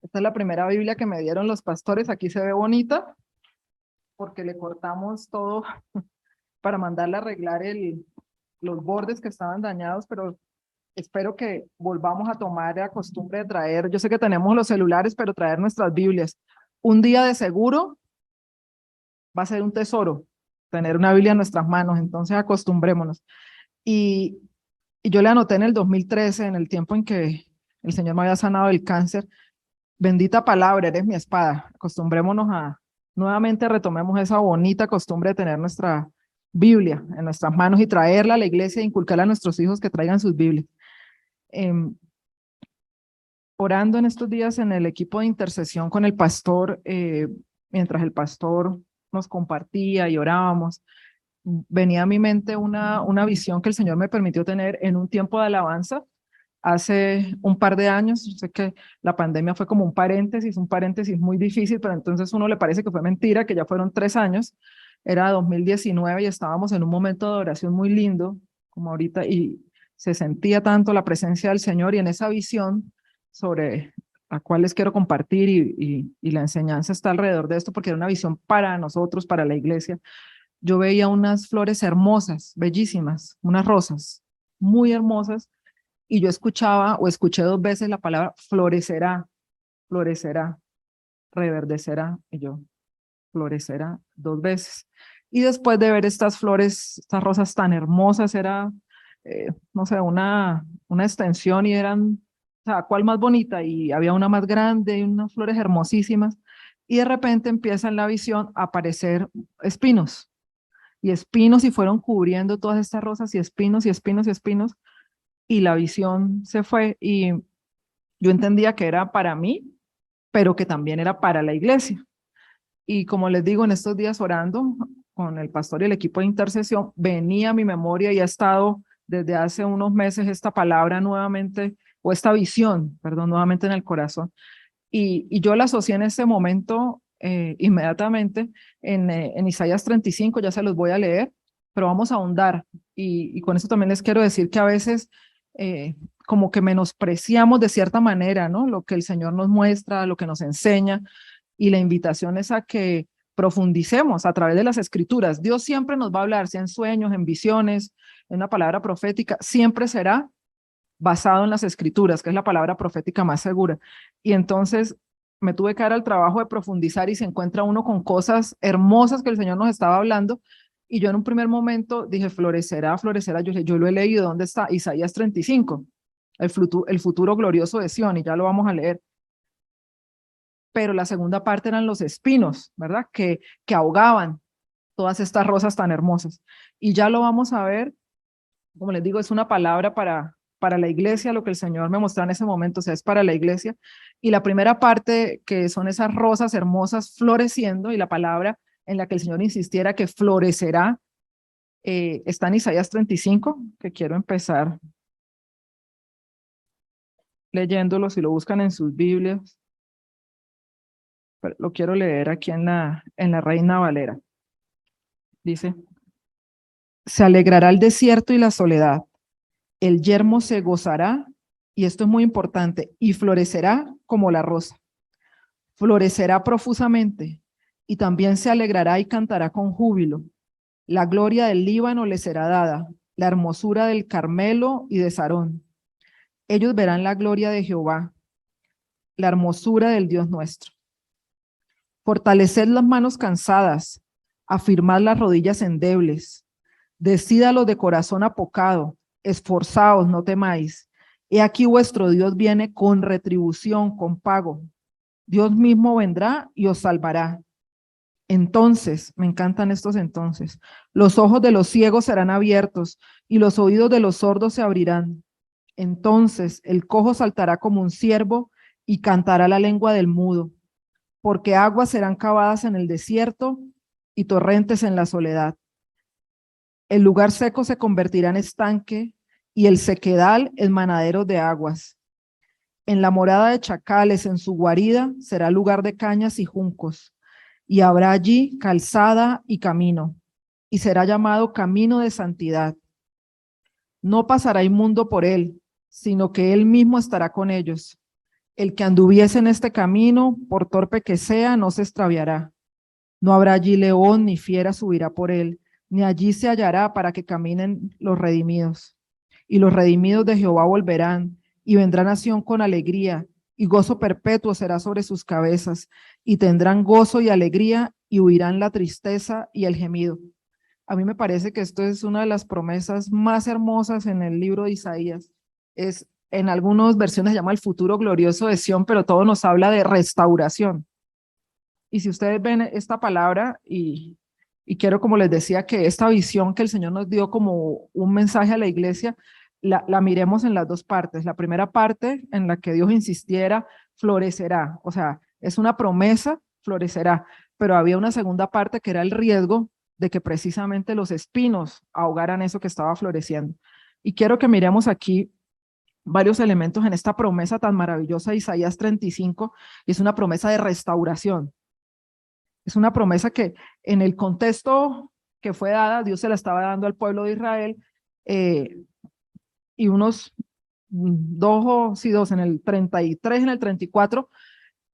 Esta es la primera Biblia que me dieron los pastores. Aquí se ve bonita porque le cortamos todo para mandarle a arreglar los bordes que estaban dañados, pero espero que volvamos a tomar la costumbre de traer, yo sé que tenemos los celulares, pero traer nuestras Biblias. Un día de seguro va a ser un tesoro tener una Biblia en nuestras manos, entonces acostumbrémonos. Y, y yo le anoté en el 2013, en el tiempo en que el Señor me había sanado del cáncer: bendita palabra, eres mi espada. Acostumbrémonos nuevamente retomemos esa bonita costumbre de tener nuestra Biblia en nuestras manos y traerla a la iglesia e inculcarla a nuestros hijos que traigan sus Biblias. Eh, Orando en estos días en el equipo de intercesión con el pastor, mientras el pastor nos compartía y orábamos, venía a mi mente una visión que el Señor me permitió tener en un tiempo de alabanza hace un par de años. Yo sé que la pandemia fue como un paréntesis muy difícil, pero entonces uno le parece que fue mentira, que ya fueron 3 años. Era 2019 y estábamos en un momento de oración muy lindo, como ahorita, y se sentía tanto la presencia del Señor, y en esa visión sobre la cual les quiero compartir, y la enseñanza está alrededor de esto, porque era una visión para nosotros, para la iglesia. Yo veía unas flores hermosas, bellísimas, unas rosas muy hermosas, y yo escuchaba o escuché 2 veces la palabra florecerá, florecerá, reverdecerá, y yo, florecerá 2 veces. Y después de ver estas flores, estas rosas tan hermosas, era, no sé, una extensión, y eran, o sea, ¿cuál más bonita? Y había una más grande y unas flores hermosísimas. Y de repente empieza en la visión a aparecer espinos y espinos, y fueron cubriendo todas estas rosas, y espinos y espinos y espinos, y la visión se fue, y yo entendía que era para mí, pero que también era para la iglesia. Y como les digo, en estos días orando con el pastor y el equipo de intercesión, venía a mi memoria y ha estado desde hace unos meses esta palabra nuevamente, o esta visión, perdón, nuevamente en el corazón. Y yo la asocié en ese momento inmediatamente en Isaías 35, ya se los voy a leer, pero vamos a ahondar. Y con eso también les quiero decir que a veces eh, como que menospreciamos de cierta manera, ¿no? Lo que el Señor nos muestra, lo que nos enseña, y la invitación es a que profundicemos a través de las escrituras. Dios siempre nos va a hablar, sea en sueños, en visiones, en una palabra profética, siempre será basado en las escrituras, que es la palabra profética más segura. Y entonces me tuve que dar al trabajo de profundizar, y se encuentra uno con cosas hermosas que el Señor nos estaba hablando. Y yo en un primer momento dije, florecerá, florecerá. Yo lo he leído, ¿dónde está? Isaías 35, el futuro glorioso de Sión, y ya lo vamos a leer. Pero la segunda parte eran los espinos, ¿verdad? Que ahogaban todas estas rosas tan hermosas. Y ya lo vamos a ver. Como les digo, es una palabra para la iglesia, lo que el Señor me mostró en ese momento, o sea, es para la iglesia. Y la primera parte, que son esas rosas hermosas floreciendo, y la palabra en la que el Señor insistiera que florecerá, está en Isaías 35, que quiero empezar leyéndolo, si lo buscan en sus Biblias. Pero lo quiero leer aquí en la Reina Valera. Dice: se alegrará el desierto y la soledad, el yermo se gozará, y esto es muy importante, y florecerá como la rosa. Florecerá profusamente, y también se alegrará y cantará con júbilo. La gloria del Líbano le será dada, la hermosura del Carmelo y de Sarón. Ellos verán la gloria de Jehová, la hermosura del Dios nuestro. Fortaleced las manos cansadas, afirmad las rodillas endebles. Decid a los de corazón apocado, esforzaos, no temáis. He aquí vuestro Dios viene con retribución, con pago. Dios mismo vendrá y os salvará. Entonces, me encantan estos entonces, los ojos de los ciegos serán abiertos y los oídos de los sordos se abrirán. Entonces el cojo saltará como un ciervo y cantará la lengua del mudo, porque aguas serán cavadas en el desierto y torrentes en la soledad. El lugar seco se convertirá en estanque y el sequedal en manadero de aguas. En la morada de chacales, en su guarida, será lugar de cañas y juncos, y habrá allí calzada y camino, y será llamado camino de santidad. No pasará inmundo por él, sino que él mismo estará con ellos. El que anduviese en este camino, por torpe que sea, no se extraviará. No habrá allí león ni fiera subirá por él, ni allí se hallará para que caminen los redimidos. Y los redimidos de Jehová volverán, y vendrá nación con alegría, y gozo perpetuo será sobre sus cabezas, y tendrán gozo y alegría, y huirán la tristeza y el gemido. A mí me parece que esto es una de las promesas más hermosas en el libro de Isaías. En algunas versiones se llama el futuro glorioso de Sión, pero todo nos habla de restauración. Y si ustedes ven esta palabra, y quiero, como les decía, que esta visión que el Señor nos dio como un mensaje a la iglesia, la miremos en las dos partes. La primera parte en la que Dios insistiera, florecerá, o sea, es una promesa, florecerá, pero había una segunda parte que era el riesgo de que precisamente los espinos ahogaran eso que estaba floreciendo. Y quiero que miremos aquí varios elementos en esta promesa tan maravillosa de Isaías 35, y es una promesa de restauración. Es una promesa que en el contexto que fue dada, Dios se la estaba dando al pueblo de Israel, y unos dos en el 33, en el 34,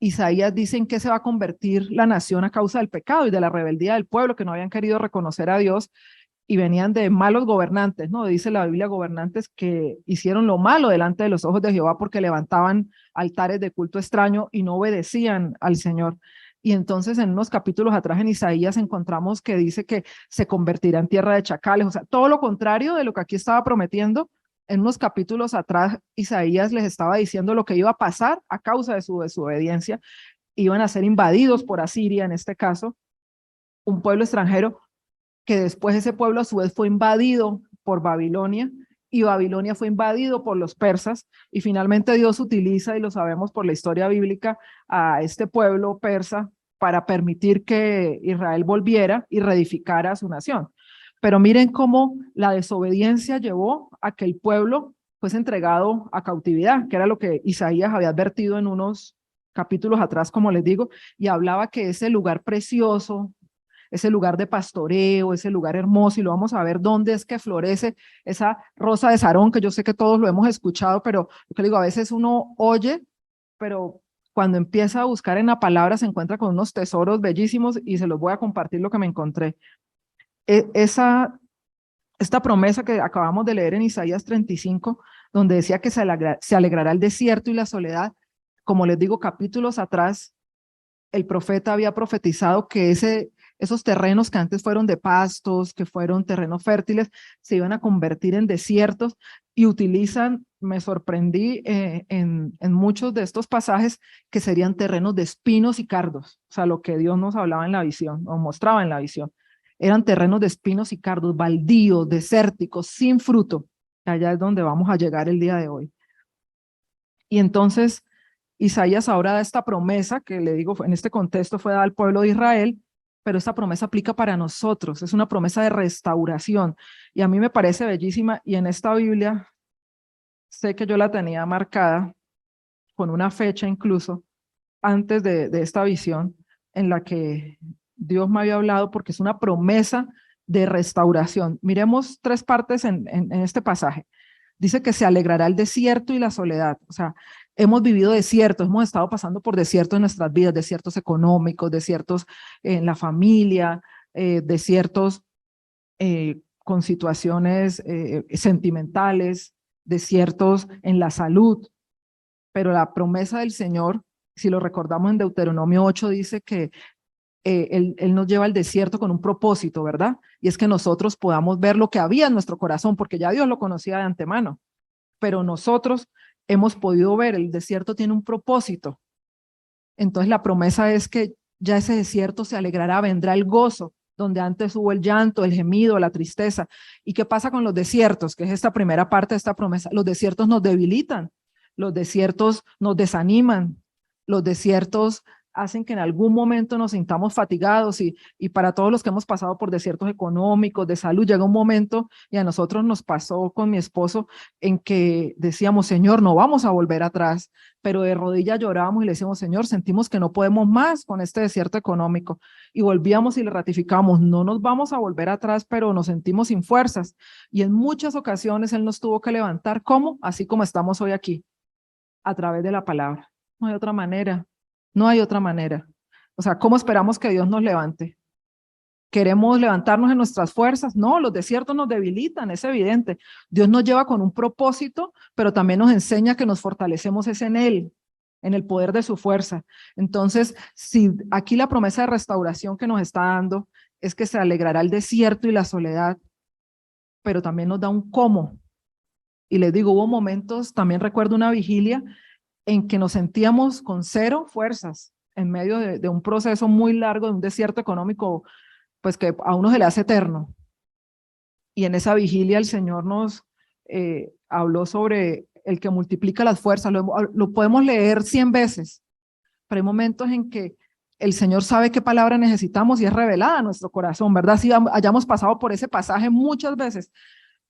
Isaías dice en qué se va a convertir la nación a causa del pecado y de la rebeldía del pueblo, que no habían querido reconocer a Dios y venían de malos gobernantes, ¿no? Dice la Biblia, gobernantes que hicieron lo malo delante de los ojos de Jehová porque levantaban altares de culto extraño y no obedecían al Señor. Y entonces en unos capítulos atrás en Isaías encontramos que dice que se convertirá en tierra de chacales, o sea, todo lo contrario de lo que aquí estaba prometiendo. En unos capítulos atrás Isaías les estaba diciendo lo que iba a pasar a causa de su desobediencia. Iban a ser invadidos por Asiria, en este caso, un pueblo extranjero, que después ese pueblo a su vez fue invadido por Babilonia, y Babilonia fue invadido por los persas, y finalmente Dios utiliza, y lo sabemos por la historia bíblica, a este pueblo persa para permitir que Israel volviera y reedificara a su nación. Pero miren cómo la desobediencia llevó a que el pueblo fuese entregado a cautividad, que era lo que Isaías había advertido en unos capítulos atrás, como les digo, y hablaba que ese lugar precioso, ese lugar de pastoreo, ese lugar hermoso, y lo vamos a ver dónde es que florece esa rosa de Sarón, que yo sé que todos lo hemos escuchado, pero lo que digo, a veces uno oye, pero cuando empieza a buscar en la palabra se encuentra con unos tesoros bellísimos, y se los voy a compartir lo que me encontré. Esta promesa que acabamos de leer en Isaías 35, donde decía que se alegrará el desierto y la soledad, como les digo, capítulos atrás, el profeta había profetizado que esos terrenos que antes fueron de pastos, que fueron terrenos fértiles, se iban a convertir en desiertos, y utilizan, me sorprendí en muchos de estos pasajes, que serían terrenos de espinos y cardos, o sea, lo que Dios nos hablaba en la visión, o mostraba en la visión. Eran terrenos de espinos y cardos, baldíos, desérticos, sin fruto. Allá es donde vamos a llegar el día de hoy. Y entonces Isaías ahora da esta promesa que, le digo, en este contexto fue dada al pueblo de Israel, pero esta promesa aplica para nosotros, es una promesa de restauración, y a mí me parece bellísima. Y en esta Biblia, sé que yo la tenía marcada con una fecha incluso antes de esta visión, en la que Dios me había hablado, porque es una promesa de restauración. Miremos tres partes en este pasaje. Dice que se alegrará el desierto y la soledad. O sea, hemos vivido desiertos, hemos estado pasando por desiertos en nuestras vidas, desiertos económicos, desiertos en la familia, desiertos con situaciones sentimentales, desiertos en la salud. Pero la promesa del Señor, si lo recordamos en Deuteronomio 8, dice que él nos lleva al desierto con un propósito, ¿verdad? Y es que nosotros podamos ver lo que había en nuestro corazón, porque ya Dios lo conocía de antemano, pero nosotros hemos podido ver, el desierto tiene un propósito. Entonces la promesa es que ya ese desierto se alegrará, vendrá el gozo, donde antes hubo el llanto, el gemido, la tristeza. ¿Y qué pasa con los desiertos? Que es esta primera parte de esta promesa. Los desiertos nos debilitan, los desiertos nos desaniman, los desiertos hacen que en algún momento nos sintamos fatigados, y para todos los que hemos pasado por desiertos económicos, de salud, llega un momento, y a nosotros nos pasó con mi esposo, en que decíamos, Señor, no vamos a volver atrás, pero de rodillas llorábamos y le decíamos, Señor, sentimos que no podemos más con este desierto económico, y volvíamos y le ratificamos, no nos vamos a volver atrás, pero nos sentimos sin fuerzas, y en muchas ocasiones Él nos tuvo que levantar, ¿cómo? Así como estamos hoy aquí, a través de la palabra. No hay otra manera, no hay otra manera. O sea, ¿cómo esperamos que Dios nos levante? ¿Queremos levantarnos en nuestras fuerzas? No, los desiertos nos debilitan, es evidente. Dios nos lleva con un propósito, pero también nos enseña que nos fortalecemos es en Él, en el poder de su fuerza. Entonces, si aquí la promesa de restauración que nos está dando es que se alegrará el desierto y la soledad, pero también nos da un cómo. Y les digo, hubo momentos, también recuerdo una vigilia en que nos sentíamos con cero fuerzas en medio de un proceso muy largo, de un desierto económico, pues que a uno se le hace eterno. Y en esa vigilia el Señor nos habló sobre el que multiplica las fuerzas. Lo podemos leer 100 veces, pero hay momentos en que el Señor sabe qué palabra necesitamos y es revelada a nuestro corazón, ¿verdad? Si hayamos pasado por ese pasaje muchas veces,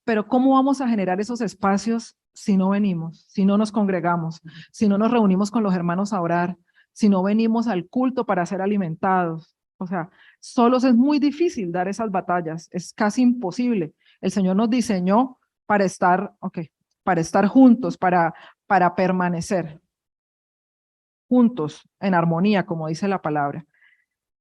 pero ¿cómo vamos a generar esos espacios si no venimos, si no nos congregamos, si no nos reunimos con los hermanos a orar, si no venimos al culto para ser alimentados? O sea, solos es muy difícil dar esas batallas, es casi imposible. El Señor nos diseñó para estar, para estar juntos, para permanecer juntos, en armonía, como dice la palabra.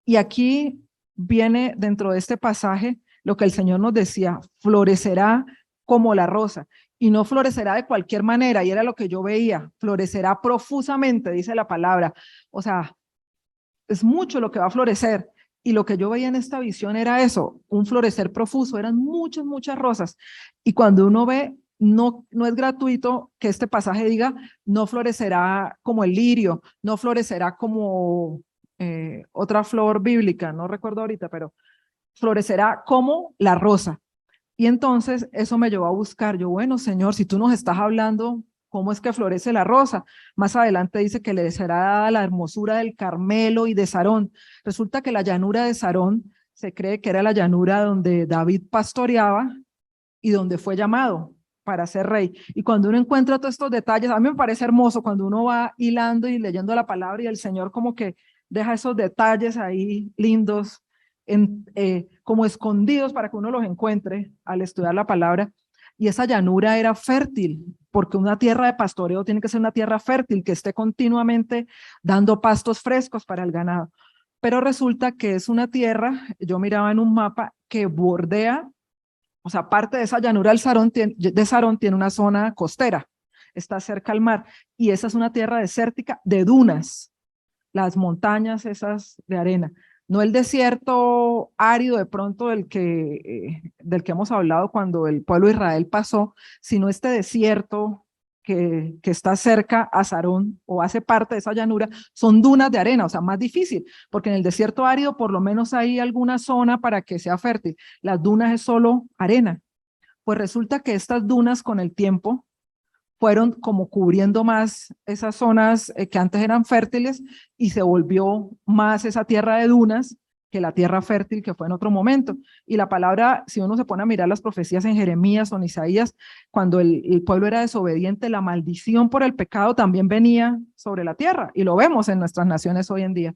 Y aquí viene dentro de este pasaje lo que el Señor nos decía: florecerá como la rosa, y no florecerá de cualquier manera, y era lo que yo veía, florecerá profusamente, dice la palabra. O sea, es mucho lo que va a florecer, y lo que yo veía en esta visión era eso, un florecer profuso, eran muchas, muchas rosas, y cuando uno ve, no es gratuito que este pasaje diga, no florecerá como el lirio, no florecerá como otra flor bíblica, no recuerdo ahorita, pero florecerá como la rosa. Y entonces eso me llevó a buscar, yo, bueno, Señor, si tú nos estás hablando, ¿cómo es que florece la rosa? Más adelante dice que le será dada la hermosura del Carmelo y de Sarón. Resulta que la llanura de Sarón se cree que era la llanura donde David pastoreaba y donde fue llamado para ser rey. Y cuando uno encuentra todos estos detalles, a mí me parece hermoso cuando uno va hilando y leyendo la palabra y el Señor como que deja esos detalles ahí lindos, como escondidos para que uno los encuentre al estudiar la palabra. Y esa llanura era fértil, porque una tierra de pastoreo tiene que ser una tierra fértil, que esté continuamente dando pastos frescos para el ganado. Pero resulta que es una tierra, yo miraba en un mapa, que bordea, o sea, parte de esa llanura de Sarón tiene una zona costera, está cerca al mar, y esa es una tierra desértica de dunas, las montañas esas de arena. No el desierto árido de pronto del que hemos hablado cuando el pueblo de Israel pasó, sino este desierto que está cerca a Sarón o hace parte de esa llanura, son dunas de arena, o sea, más difícil, porque en el desierto árido por lo menos hay alguna zona para que sea fértil. Las dunas es solo arena. Pues resulta que estas dunas con el tiempo fueron como cubriendo más esas zonas que antes eran fértiles y se volvió más esa tierra de dunas que la tierra fértil que fue en otro momento. Y la palabra, si uno se pone a mirar las profecías en Jeremías o en Isaías, cuando el pueblo era desobediente, la maldición por el pecado también venía sobre la tierra, y lo vemos en nuestras naciones hoy en día.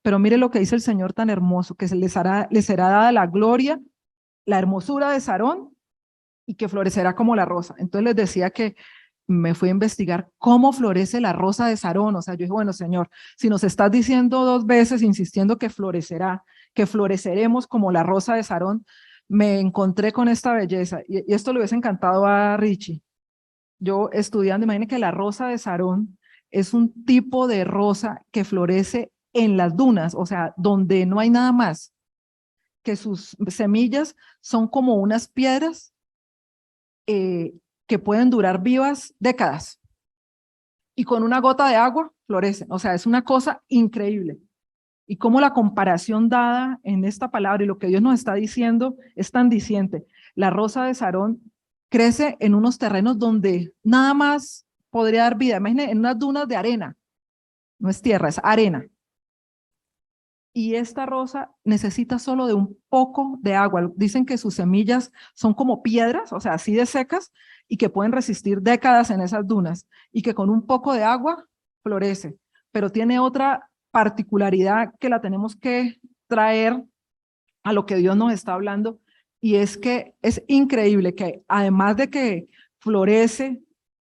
Pero mire lo que dice el Señor tan hermoso, que les será dada la gloria, la hermosura de Sarón, y que florecerá como la rosa. Entonces les decía que me fui a investigar cómo florece la rosa de Sarón. O sea, yo dije, bueno, Señor, si nos estás diciendo 2 veces, insistiendo que florecerá, que floreceremos como la rosa de Sarón, me encontré con esta belleza. Y esto le hubiese encantado a Richie. Yo estudiando, imagínense que la rosa de Sarón es un tipo de rosa que florece en las dunas, o sea, donde no hay nada más, que sus semillas son como unas piedras eh, que pueden durar vivas décadas, y con una gota de agua florecen. O sea, es una cosa increíble. Y cómo la comparación dada en esta palabra y lo que Dios nos está diciendo es tan diciente. La rosa de Sarón crece en unos terrenos donde nada más podría dar vida. Imagínense, en unas dunas de arena. No es tierra, es arena. Y esta rosa necesita solo de un poco de agua. Dicen que sus semillas son como piedras, o sea, así de secas, y que pueden resistir décadas en esas dunas, y que con un poco de agua florece. Pero tiene otra particularidad que la tenemos que traer a lo que Dios nos está hablando, y es que es increíble que además de que florece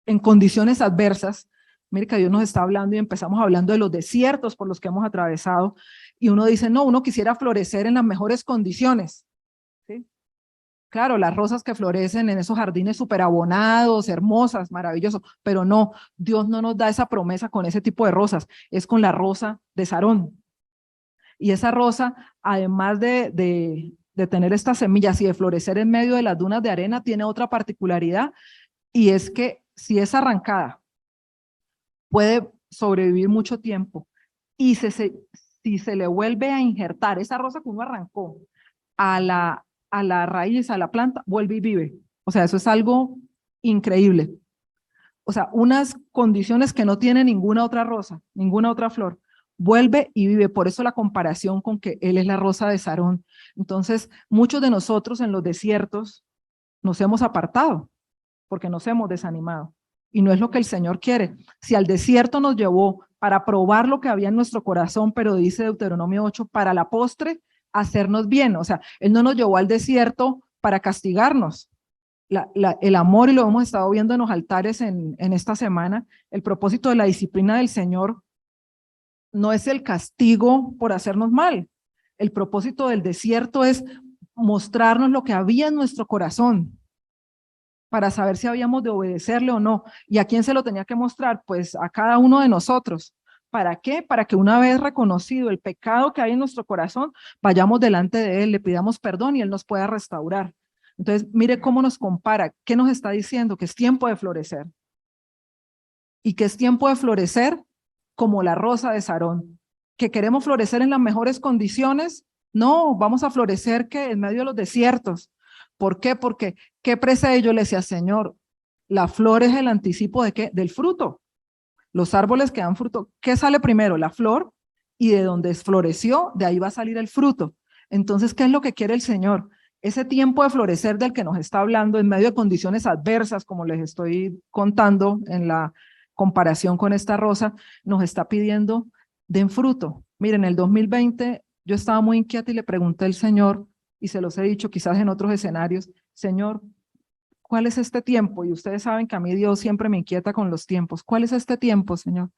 en condiciones adversas, Mire que Dios nos está hablando y empezamos hablando de los desiertos por los que hemos atravesado y uno dice, no, uno quisiera florecer en las mejores condiciones, ¿sí? Claro, las rosas que florecen en esos jardines súper abonados, hermosas, maravillosos, pero no, Dios no nos da esa promesa con ese tipo de rosas, es con la rosa de Sarón. Y esa rosa, además de tener estas semillas y de florecer en medio de las dunas de arena, tiene otra particularidad y es que si es arrancada, puede sobrevivir mucho tiempo y si se le vuelve a injertar esa rosa que uno arrancó a la raíz, a la planta, vuelve y vive. O sea, eso es algo increíble. O sea, unas condiciones que no tiene ninguna otra rosa, ninguna otra flor. Vuelve y vive. Por eso la comparación con que él es la rosa de Sarón. Entonces, muchos de nosotros en los desiertos nos hemos apartado porque nos hemos desanimado. Y no es lo que el Señor quiere. Si al desierto nos llevó para probar lo que había en nuestro corazón, pero dice Deuteronomio 8, para la postre, hacernos bien. O sea, Él no nos llevó al desierto para castigarnos. El amor, y lo hemos estado viendo en los altares en esta semana, el propósito de la disciplina del Señor no es el castigo por hacernos mal. El propósito del desierto es mostrarnos lo que había en nuestro corazón para saber si habíamos de obedecerle o no. ¿Y a quién se lo tenía que mostrar? Pues a cada uno de nosotros. ¿Para qué? Para que una vez reconocido el pecado que hay en nuestro corazón, vayamos delante de Él, le pidamos perdón y Él nos pueda restaurar. Entonces, mire cómo nos compara. ¿Qué nos está diciendo? Que es tiempo de florecer. Y que es tiempo de florecer como la rosa de Sarón. ¿Que queremos florecer en las mejores condiciones? No, vamos a florecer que en medio de los desiertos. ¿Por qué? Porque, ¿qué precede? Yo le decía, Señor, la flor es el anticipo de qué? Del fruto. Los árboles que dan fruto, ¿qué sale primero? La flor, y de donde floreció, de ahí va a salir el fruto. Entonces, ¿qué es lo que quiere el Señor? Ese tiempo de florecer del que nos está hablando en medio de condiciones adversas, como les estoy contando en la comparación con esta rosa, nos está pidiendo den fruto. Miren, en el 2020 yo estaba muy inquieta y le pregunté al Señor, y se los he dicho quizás en otros escenarios, Señor, ¿cuál es este tiempo? Y ustedes saben que a mí Dios siempre me inquieta con los tiempos. ¿Cuál es este tiempo, Señor?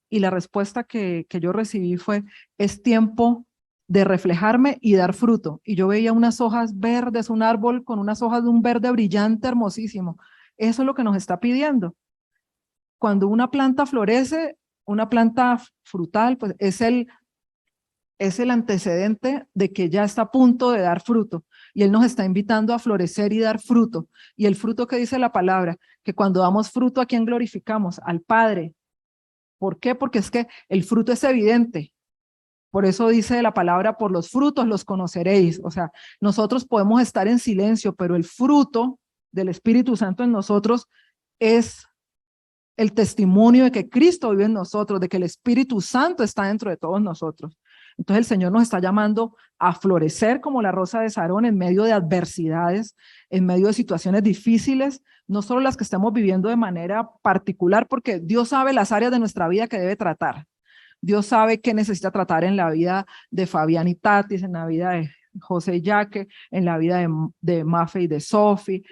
Y la respuesta que yo recibí fue, es tiempo de reflejarme y dar fruto. Y yo veía unas hojas verdes, un árbol con unas hojas de un verde brillante, hermosísimo. Eso es lo que nos está pidiendo. Cuando una planta florece, una planta frutal, pues es el antecedente de que ya está a punto de dar fruto. Y Él nos está invitando a florecer y dar fruto. Y el fruto que dice la palabra, que cuando damos fruto, ¿a quién glorificamos? Al Padre. ¿Por qué? Porque es que el fruto es evidente. Por eso dice la palabra, por los frutos los conoceréis. O sea, nosotros podemos estar en silencio, pero el fruto del Espíritu Santo en nosotros es el testimonio de que Cristo vive en nosotros, de que el Espíritu Santo está dentro de todos nosotros. Entonces el Señor nos está llamando a florecer como la rosa de Sarón en medio de adversidades, en medio de situaciones difíciles, no solo las que estamos viviendo de manera particular, porque Dios sabe las áreas de nuestra vida que debe tratar. Dios sabe qué necesita tratar en la vida de Fabián y Tatis, en la vida de José y Jaque, en la vida de Mafe y de Sofi,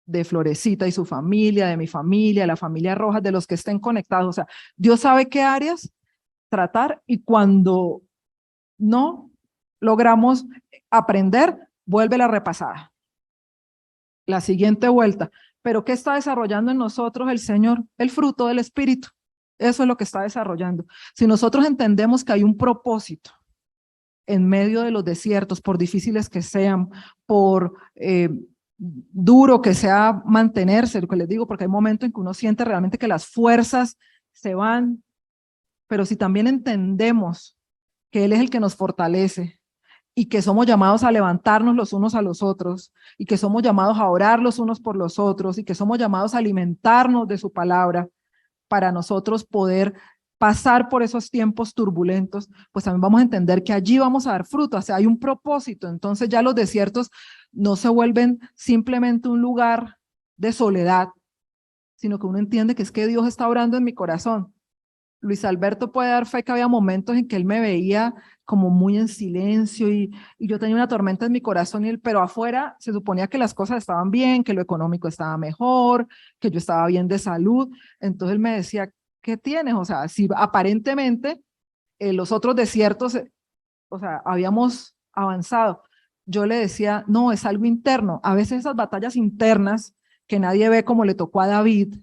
de Florecita y su familia, de mi familia, la familia Rojas, de los que estén conectados. O sea, Dios sabe qué áreas tratar y cuando no logramos aprender, vuelve la repasada. La siguiente vuelta. Pero ¿qué está desarrollando en nosotros el Señor? El fruto del Espíritu. Eso es lo que está desarrollando. Si nosotros entendemos que hay un propósito en medio de los desiertos, por difíciles que sean, por duro que sea mantenerse, lo que les digo, porque hay momentos en que uno siente realmente que las fuerzas se van, pero si también entendemos que Él es el que nos fortalece y que somos llamados a levantarnos los unos a los otros y que somos llamados a orar los unos por los otros y que somos llamados a alimentarnos de su palabra para nosotros poder pasar por esos tiempos turbulentos, pues también vamos a entender que allí vamos a dar fruto, o sea, hay un propósito. Entonces ya los desiertos no se vuelven simplemente un lugar de soledad, sino que uno entiende que es que Dios está orando en mi corazón. Luis Alberto puede dar fe que había momentos en que él me veía como muy en silencio y yo tenía una tormenta en mi corazón, pero afuera se suponía que las cosas estaban bien, que lo económico estaba mejor, que yo estaba bien de salud. Entonces él me decía, ¿qué tienes? O sea, si aparentemente los otros desiertos, o sea, habíamos avanzado. Yo le decía, no, es algo interno. A veces esas batallas internas que nadie ve como le tocó a David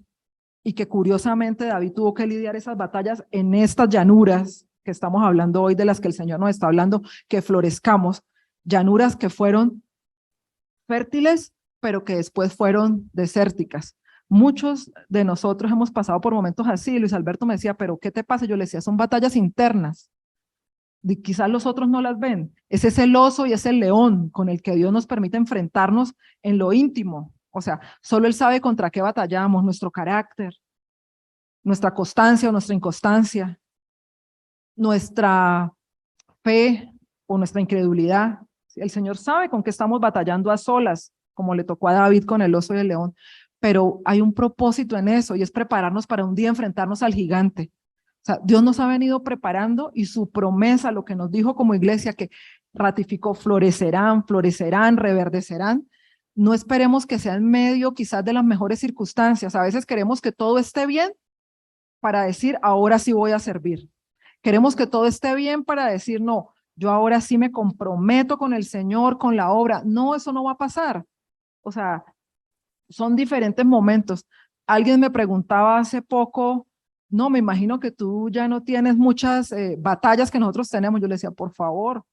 y que curiosamente David tuvo que lidiar esas batallas en estas llanuras que estamos hablando hoy, de las que el Señor nos está hablando, que florezcamos, llanuras que fueron fértiles, pero que después fueron desérticas. Muchos de nosotros hemos pasado por momentos así. Luis Alberto me decía, pero ¿qué te pasa? Yo le decía, son batallas internas. Y quizás los otros no las ven. Ese es el oso y es el león con el que Dios nos permite enfrentarnos en lo íntimo. O sea, solo Él sabe contra qué batallamos, nuestro carácter, nuestra constancia o nuestra inconstancia, nuestra fe o nuestra incredulidad. El Señor sabe con qué estamos batallando a solas, como le tocó a David con el oso y el león, pero hay un propósito en eso y es prepararnos para un día enfrentarnos al gigante. O sea, Dios nos ha venido preparando y su promesa, lo que nos dijo como iglesia, que ratificó, florecerán, florecerán, reverdecerán. No esperemos que sea en medio quizás de las mejores circunstancias. A veces queremos que todo esté bien para decir, ahora sí voy a servir. Queremos que todo esté bien para decir, no, yo ahora sí me comprometo con el Señor, con la obra. No, eso no va a pasar. O sea, son diferentes momentos. Alguien me preguntaba hace poco, no, me imagino que tú ya no tienes muchas batallas que nosotros tenemos. Yo le decía, por favor,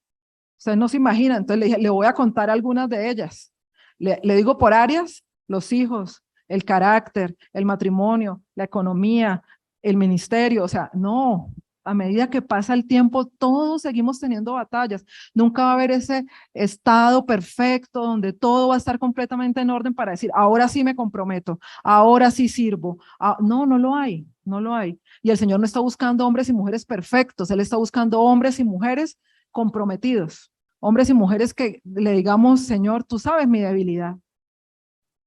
usted no se imagina. Entonces le dije, le voy a contar algunas de ellas. Le digo por áreas, los hijos, el carácter, el matrimonio, la economía, el ministerio. O sea, no, a medida que pasa el tiempo, todos seguimos teniendo batallas. Nunca va a haber ese estado perfecto donde todo va a estar completamente en orden para decir, ahora sí me comprometo, ahora sí sirvo. No, no lo hay, no lo hay. Y el Señor no está buscando hombres y mujeres perfectos, Él está buscando hombres y mujeres comprometidos, hombres y mujeres que le digamos, Señor, tú sabes mi debilidad.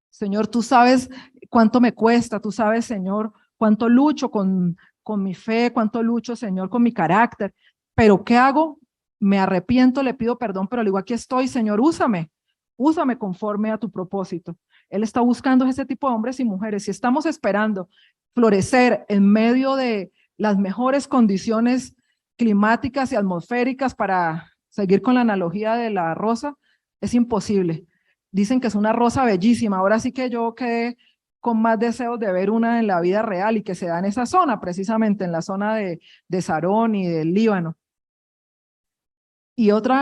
Señor, tú sabes cuánto me cuesta, tú sabes, Señor, cuánto lucho con mi fe, cuánto lucho, Señor, con mi carácter. Pero ¿qué hago? Me arrepiento, le pido perdón, pero le digo, aquí estoy, Señor, úsame conforme a tu propósito. Él está buscando ese tipo de hombres y mujeres. Si estamos esperando florecer en medio de las mejores condiciones climáticas y atmosféricas, para seguir con la analogía de la rosa, es imposible. Dicen que es una rosa bellísima. Ahora sí que yo quedé con más deseos de ver una en la vida real y que se da en esa zona, precisamente en la zona de Sarón y del Líbano. Y otro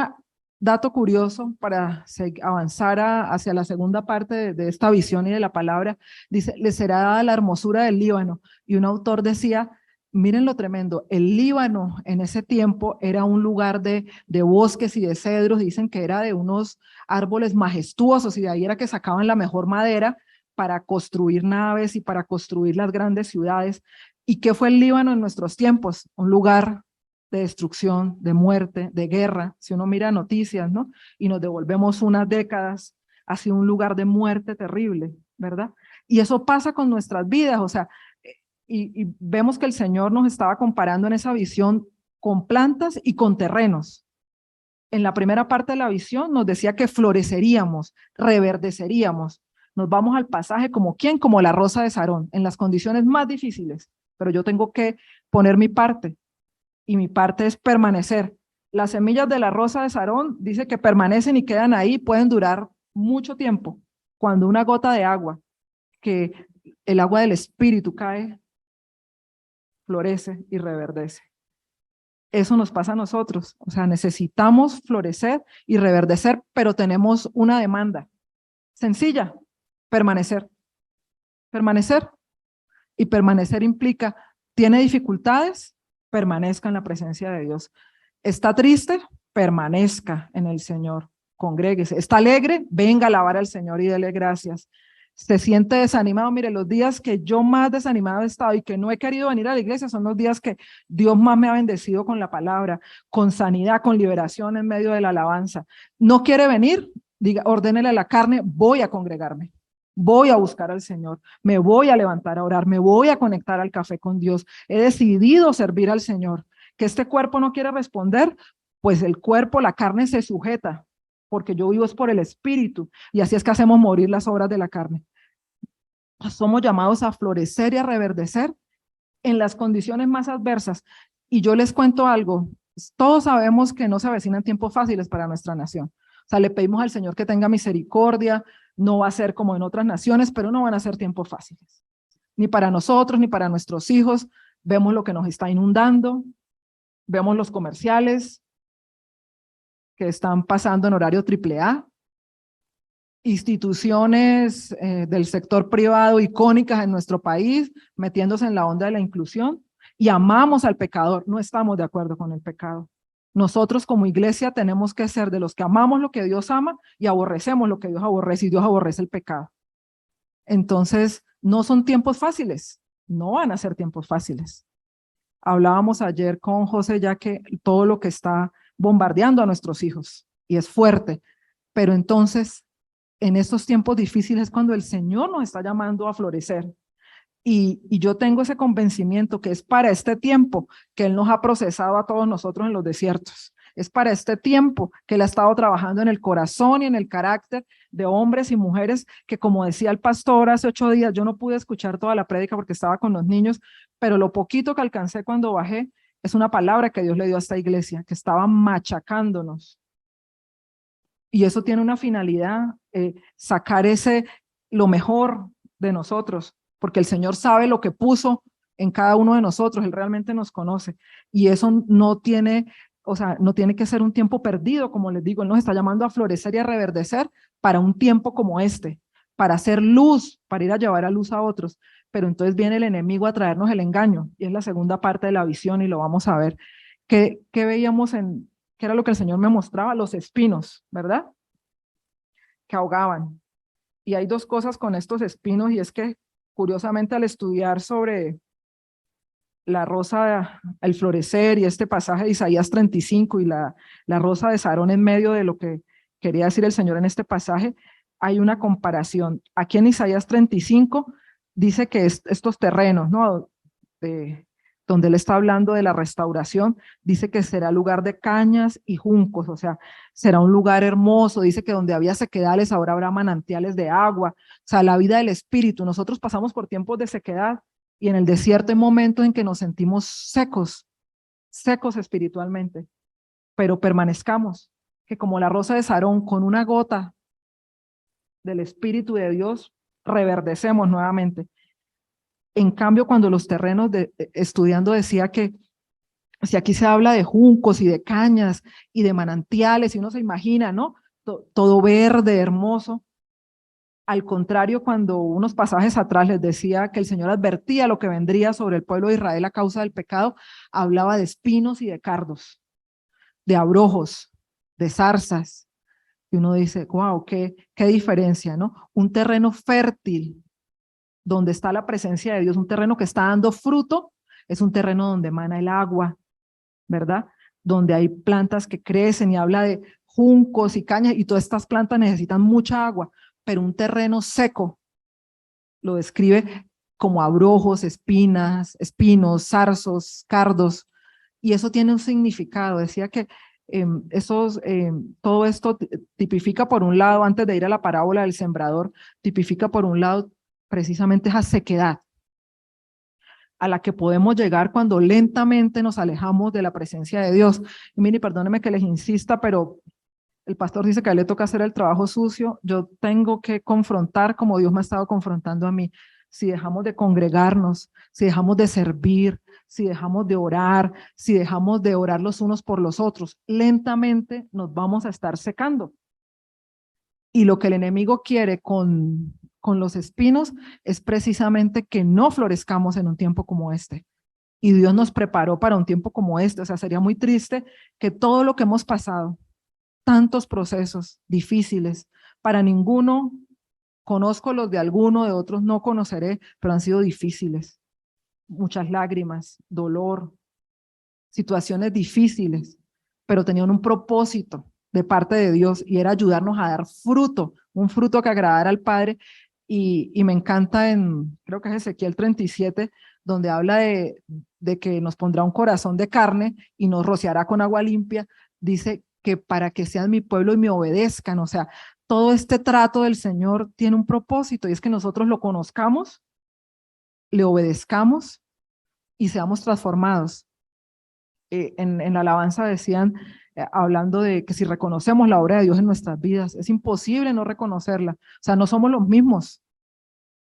dato curioso para avanzar hacia la segunda parte de esta visión y de la palabra, dice, le será dada la hermosura del Líbano. Y un autor decía, miren lo tremendo, el Líbano en ese tiempo era un lugar de bosques y de cedros, dicen que era de unos árboles majestuosos y de ahí era que sacaban la mejor madera para construir naves y para construir las grandes ciudades. ¿Y qué fue el Líbano en nuestros tiempos? Un lugar de destrucción, de muerte, de guerra. Si uno mira noticias, ¿no? Y nos devolvemos unas décadas hacia un lugar de muerte terrible, ¿verdad? Y eso pasa con nuestras vidas, o sea, y vemos que el Señor nos estaba comparando en esa visión con plantas y con terrenos. En la primera parte de la visión nos decía que floreceríamos, reverdeceríamos. Nos vamos al pasaje como quién, como la rosa de Sarón, en las condiciones más difíciles, pero yo tengo que poner mi parte, y mi parte es permanecer. Las semillas de la rosa de Sarón dice que permanecen y quedan ahí, pueden durar mucho tiempo. Cuando una gota de agua, que el agua del Espíritu cae, florece y reverdece. Eso nos pasa a nosotros, o sea, necesitamos florecer y reverdecer, pero tenemos una demanda sencilla, permanecer. Permanecer, y permanecer implica, tiene dificultades, permanezca en la presencia de Dios. Está triste, permanezca en el Señor, congréguese. Está alegre, venga a alabar al Señor y dele gracias. Se siente desanimado, mire, los días que yo más desanimado he estado y que no he querido venir a la iglesia son los días que Dios más me ha bendecido con la palabra, con sanidad, con liberación en medio de la alabanza. ¿No quiere venir? Diga, ordénele a la carne, voy a congregarme. Voy a buscar al Señor, me voy a levantar a orar, me voy a conectar al café con Dios. He decidido servir al Señor. Que este cuerpo no quiere responder, pues el cuerpo, la carne se sujeta, porque yo vivo es por el Espíritu, y así es que hacemos morir las obras de la carne. Somos llamados a florecer y a reverdecer en las condiciones más adversas. Y yo les cuento algo, todos sabemos que no se avecinan tiempos fáciles para nuestra nación. O sea, le pedimos al Señor que tenga misericordia, no va a ser como en otras naciones, pero no van a ser tiempos fáciles. Ni para nosotros, ni para nuestros hijos. Vemos lo que nos está inundando, vemos los comerciales que están pasando en horario AAA, instituciones del sector privado icónicas en nuestro país, metiéndose en la onda de la inclusión, y amamos al pecador, no estamos de acuerdo con el pecado. Nosotros como iglesia tenemos que ser de los que amamos lo que Dios ama y aborrecemos lo que Dios aborrece, y Dios aborrece el pecado. Entonces, no son tiempos fáciles, no van a ser tiempos fáciles. Hablábamos ayer con José ya que todo lo que está bombardeando a nuestros hijos, y es fuerte, pero entonces en estos tiempos difíciles es cuando el Señor nos está llamando a florecer. Y yo tengo ese convencimiento que es para este tiempo que Él nos ha procesado a todos nosotros en los desiertos. Es para este tiempo que Él ha estado trabajando en el corazón y en el carácter de hombres y mujeres que, como decía el pastor hace 8 días, yo no pude escuchar toda la prédica porque estaba con los niños, pero lo poquito que alcancé cuando bajé es una palabra que Dios le dio a esta iglesia, que estaba machacándonos. Y eso tiene una finalidad, sacar lo mejor de nosotros, porque el Señor sabe lo que puso en cada uno de nosotros, Él realmente nos conoce. Y eso no tiene, o sea, no tiene que ser un tiempo perdido, como les digo, Él nos está llamando a florecer y a reverdecer para un tiempo como este, para hacer luz, para ir a llevar a luz a otros. Pero entonces viene el enemigo a traernos el engaño, y es la segunda parte de la visión, y lo vamos a ver. ¿Qué veíamos qué era lo que el Señor me mostraba? Los espinos, ¿verdad? Que ahogaban. Y hay 2 cosas con estos espinos, y es que curiosamente al estudiar sobre la rosa, el florecer y este pasaje de Isaías 35 y la rosa de Sarón en medio de lo que quería decir el Señor en este pasaje, hay una comparación. Aquí en Isaías 35 dice que estos terrenos, ¿no? Donde él está hablando de la restauración, dice que será lugar de cañas y juncos, o sea, será un lugar hermoso, dice que donde había sequedales ahora habrá manantiales de agua, o sea, la vida del espíritu. Nosotros pasamos por tiempos de sequedad, y en el desierto hay momentos en que nos sentimos secos, secos espiritualmente, pero permanezcamos, que como la rosa de Sarón, con una gota del Espíritu de Dios, reverdecemos nuevamente. En cambio, cuando los terrenos estudiando decía que si aquí se habla de juncos y de cañas y de manantiales, y uno se imagina, ¿no? Todo verde, hermoso. Al contrario, cuando unos pasajes atrás les decía que el Señor advertía lo que vendría sobre el pueblo de Israel a causa del pecado, hablaba de espinos y de cardos, de abrojos, de zarzas. Y uno dice, wow, qué diferencia, ¿no? Un terreno fértil donde está la presencia de Dios, un terreno que está dando fruto, es un terreno donde emana el agua, ¿verdad? Donde hay plantas que crecen, y habla de juncos y cañas, y todas estas plantas necesitan mucha agua, pero un terreno seco lo describe como abrojos, espinos, zarzos, cardos, y eso tiene un significado. Decía que todo esto tipifica por un lado, antes de ir a la parábola del sembrador, tipifica por un lado precisamente esa sequedad a la que podemos llegar cuando lentamente nos alejamos de la presencia de Dios. Y mire, perdóneme que les insista, pero el pastor dice que a él le toca hacer el trabajo sucio. Yo tengo que confrontar como Dios me ha estado confrontando a mí. Si dejamos de congregarnos, si dejamos de servir, si dejamos de orar, si dejamos de orar los unos por los otros, lentamente nos vamos a estar secando. Y lo que el enemigo quiere con los espinos es precisamente que no florezcamos en un tiempo como este. Y Dios nos preparó para un tiempo como este. O sea, sería muy triste que todo lo que hemos pasado, tantos procesos difíciles, para ninguno, conozco los de alguno, de otros no conoceré, pero han sido difíciles. Muchas lágrimas, dolor, situaciones difíciles, pero tenían un propósito de parte de Dios, y era ayudarnos a dar fruto, un fruto que agradara al Padre. Y me encanta creo que es Ezequiel 37, donde habla de que nos pondrá un corazón de carne y nos rociará con agua limpia. Dice que para que sean mi pueblo y me obedezcan. O sea, todo este trato del Señor tiene un propósito, y es que nosotros lo conozcamos, le obedezcamos y seamos transformados. En la alabanza decían, hablando de que si reconocemos la obra de Dios en nuestras vidas, es imposible no reconocerla. O sea, no somos los mismos,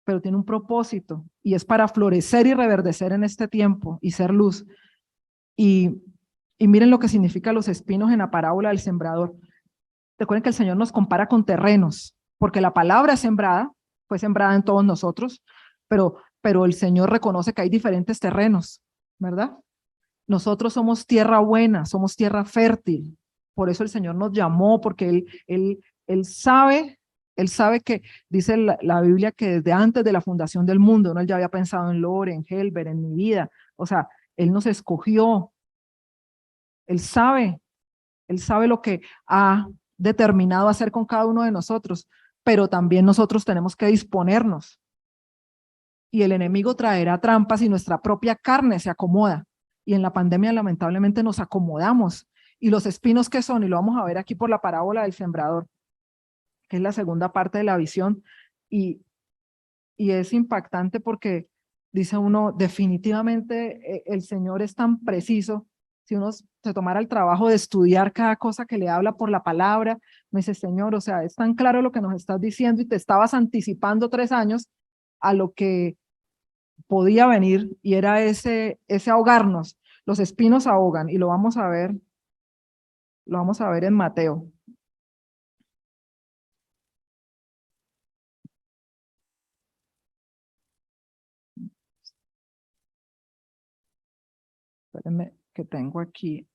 pero tiene un propósito y es para florecer y reverdecer en este tiempo y ser luz. Y, y miren lo que significa los espinos en la parábola del sembrador. Recuerden que el Señor nos compara con terrenos, porque la palabra sembrada, fue sembrada en todos nosotros, pero el Señor reconoce que hay diferentes terrenos, ¿verdad? Nosotros somos tierra buena, somos tierra fértil. Por eso el Señor nos llamó, porque Él sabe, Él sabe que, dice la Biblia, que desde antes de la fundación del mundo, ¿no? Él ya había pensado en Lore, en Helber, en mi vida. O sea, Él nos escogió. Él sabe, Él sabe lo que ha determinado hacer con cada uno de nosotros, pero también nosotros tenemos que disponernos. Y el enemigo traerá trampas y nuestra propia carne se acomoda. Y en la pandemia lamentablemente nos acomodamos. Y los espinos que son, y lo vamos a ver aquí por la parábola del sembrador, que es la segunda parte de la visión, y, y es impactante porque dice uno, definitivamente el Señor es tan preciso. Si uno se tomara el trabajo de estudiar cada cosa que le habla por la palabra, me dice, Señor, o sea, es tan claro lo que nos estás diciendo y te estabas anticipando 3 años a lo que podía venir y era ese ahogarnos. Los espinos ahogan y lo vamos a ver en Mateo. Espérenme que tengo aquí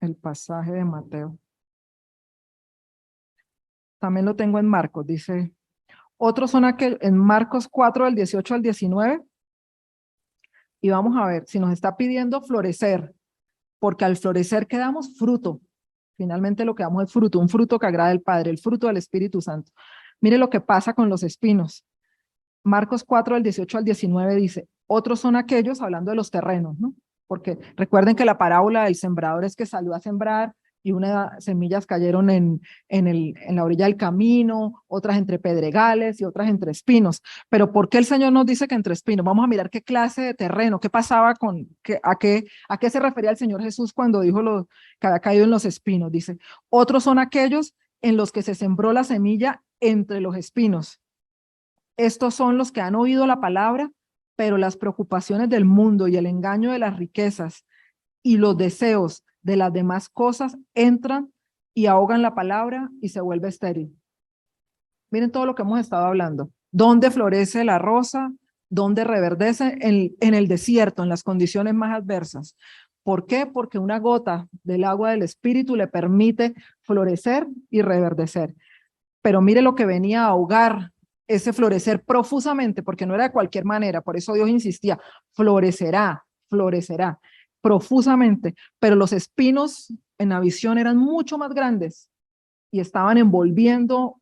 el pasaje de Mateo. También lo tengo en Marcos, dice, otros son aquel, en Marcos 4, del 18 al 19, y vamos a ver si nos está pidiendo florecer, porque al florecer quedamos fruto. Finalmente lo que damos es fruto, un fruto que agrada al Padre, el fruto del Espíritu Santo. Mire lo que pasa con los espinos. Marcos 4, del 18 al 19 dice, otros son aquellos, hablando de los terrenos, ¿no? Porque recuerden que la parábola del sembrador es que salió a sembrar y unas semillas cayeron en la orilla del camino, otras entre pedregales y otras entre espinos. Pero ¿por qué el Señor nos dice que entre espinos? Vamos a mirar qué clase de terreno, qué pasaba a qué se refería el Señor Jesús cuando dijo que había caído en los espinos. Dice, otros son aquellos en los que se sembró la semilla entre los espinos. Estos son los que han oído la palabra, pero las preocupaciones del mundo y el engaño de las riquezas y los deseos de las demás cosas entran y ahogan la palabra y se vuelve estéril. Miren todo lo que hemos estado hablando. ¿Dónde florece la rosa? ¿Dónde reverdece? En el desierto, en las condiciones más adversas. ¿Por qué? Porque una gota del agua del Espíritu le permite florecer y reverdecer. Pero mire lo que venía a ahogar ese florecer profusamente, porque no era de cualquier manera, por eso Dios insistía, florecerá, florecerá profusamente, pero los espinos en la visión eran mucho más grandes y estaban envolviendo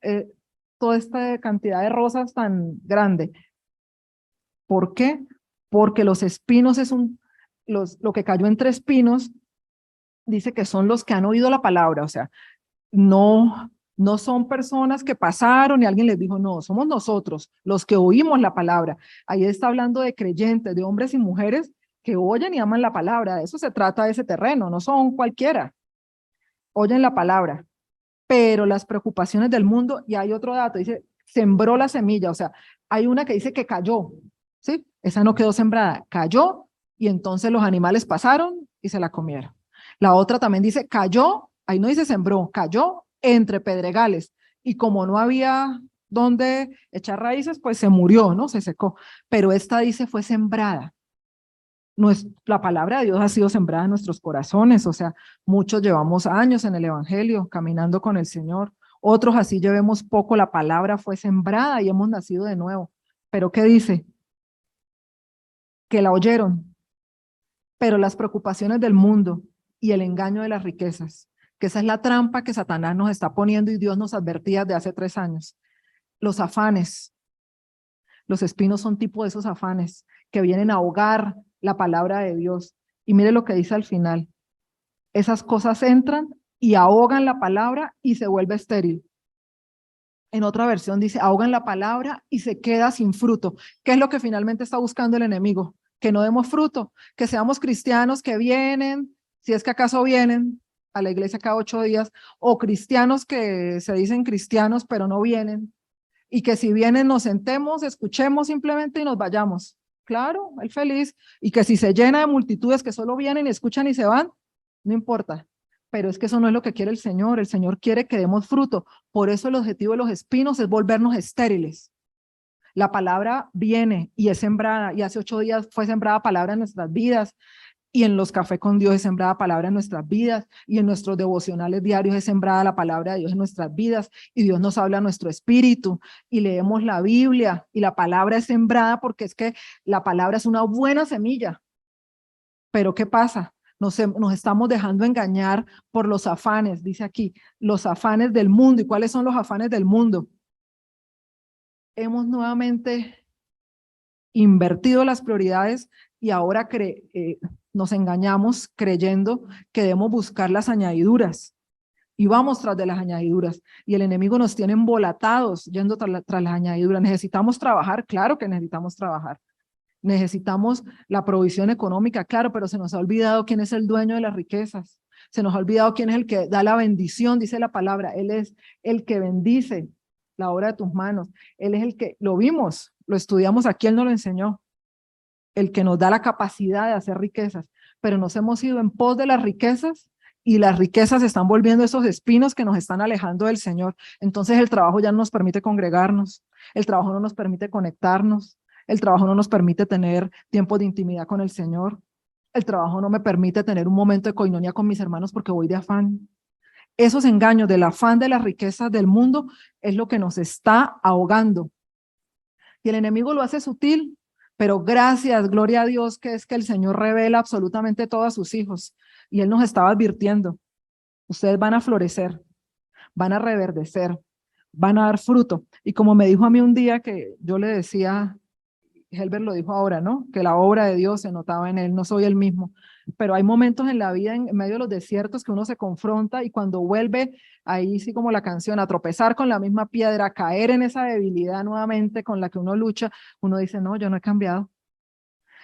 toda esta cantidad de rosas tan grande. ¿Por qué? Porque los espinos lo que cayó entre espinos, dice que son los que han oído la palabra, o sea, no son personas que pasaron y alguien les dijo, no, somos nosotros los que oímos la palabra. Ahí está hablando de creyentes, de hombres y mujeres que oyen y aman la palabra. De eso se trata de ese terreno, no son cualquiera. Oyen la palabra, pero las preocupaciones del mundo, y hay otro dato, dice, sembró la semilla, o sea, hay una que dice que cayó, ¿sí? Esa no quedó sembrada, cayó y entonces los animales pasaron y se la comieron. La otra también dice cayó, ahí no dice sembró, cayó entre pedregales y como no había donde echar raíces, pues se murió, ¿no? Se secó. Pero esta dice fue sembrada. La palabra de Dios ha sido sembrada en nuestros corazones, o sea, muchos llevamos años en el Evangelio, caminando con el Señor, otros así llevemos poco, la palabra fue sembrada y hemos nacido de nuevo. Pero ¿qué dice? Que la oyeron, pero las preocupaciones del mundo y el engaño de las riquezas, que esa es la trampa que Satanás nos está poniendo y Dios nos advertía de hace 3 años. Los afanes, los espinos son tipo de esos afanes que vienen a ahogar la palabra de Dios. Y mire lo que dice al final. Esas cosas entran y ahogan la palabra y se vuelve estéril. En otra versión dice, ahogan la palabra y se queda sin fruto. ¿Qué es lo que finalmente está buscando el enemigo? que no demos fruto, que seamos cristianos que vienen, si es que acaso vienen a la iglesia cada 8 días, o cristianos que se dicen cristianos pero no vienen, y que si vienen nos sentemos, escuchemos simplemente y nos vayamos. Claro, él feliz, y que si se llena de multitudes que solo vienen y escuchan y se van, no importa, pero es que eso no es lo que quiere el Señor quiere que demos fruto, por eso el objetivo de los espinos es volvernos estériles. La palabra viene y es sembrada, y hace 8 días fue sembrada palabra en nuestras vidas, y en los cafés con Dios es sembrada palabra en nuestras vidas, y en nuestros devocionales diarios es sembrada la palabra de Dios en nuestras vidas, y Dios nos habla a nuestro espíritu, y leemos la Biblia, y la palabra es sembrada porque es que la palabra es una buena semilla. Pero ¿qué pasa? Nos estamos dejando engañar por los afanes, dice aquí, los afanes del mundo. ¿Y cuáles son los afanes del mundo? Hemos nuevamente invertido las prioridades y ahora nos engañamos creyendo que debemos buscar las añadiduras y vamos tras de las añadiduras y el enemigo nos tiene embolatados yendo tras las añadiduras. Necesitamos trabajar, claro que necesitamos trabajar. Necesitamos la provisión económica, claro, pero se nos ha olvidado quién es el dueño de las riquezas. Se nos ha olvidado quién es el que da la bendición, dice la palabra. Él es el que bendice la obra de tus manos. Él es el que, lo vimos, lo estudiamos aquí, él nos lo enseñó. El que nos da la capacidad de hacer riquezas. Pero nos hemos ido en pos de las riquezas y las riquezas están volviendo esos espinos que nos están alejando del Señor. Entonces el trabajo ya no nos permite congregarnos. El trabajo no nos permite conectarnos. El trabajo no nos permite tener tiempo de intimidad con el Señor. El trabajo no me permite tener un momento de coinonía con mis hermanos porque voy de afán. Esos engaños del afán de las riquezas del mundo es lo que nos está ahogando. Y el enemigo lo hace sutil, pero gracias, gloria a Dios, que es que el Señor revela absolutamente todo a sus hijos. Y Él nos estaba advirtiendo, ustedes van a florecer, van a reverdecer, van a dar fruto. Y como me dijo a mí un día que yo le decía, Helber lo dijo ahora, ¿no? Que la obra de Dios se notaba en él, no soy el mismo. Pero hay momentos en la vida, en medio de los desiertos, que uno se confronta y cuando vuelve, ahí sí como la canción, a tropezar con la misma piedra, a caer en esa debilidad nuevamente con la que uno lucha, uno dice, no, yo no he cambiado.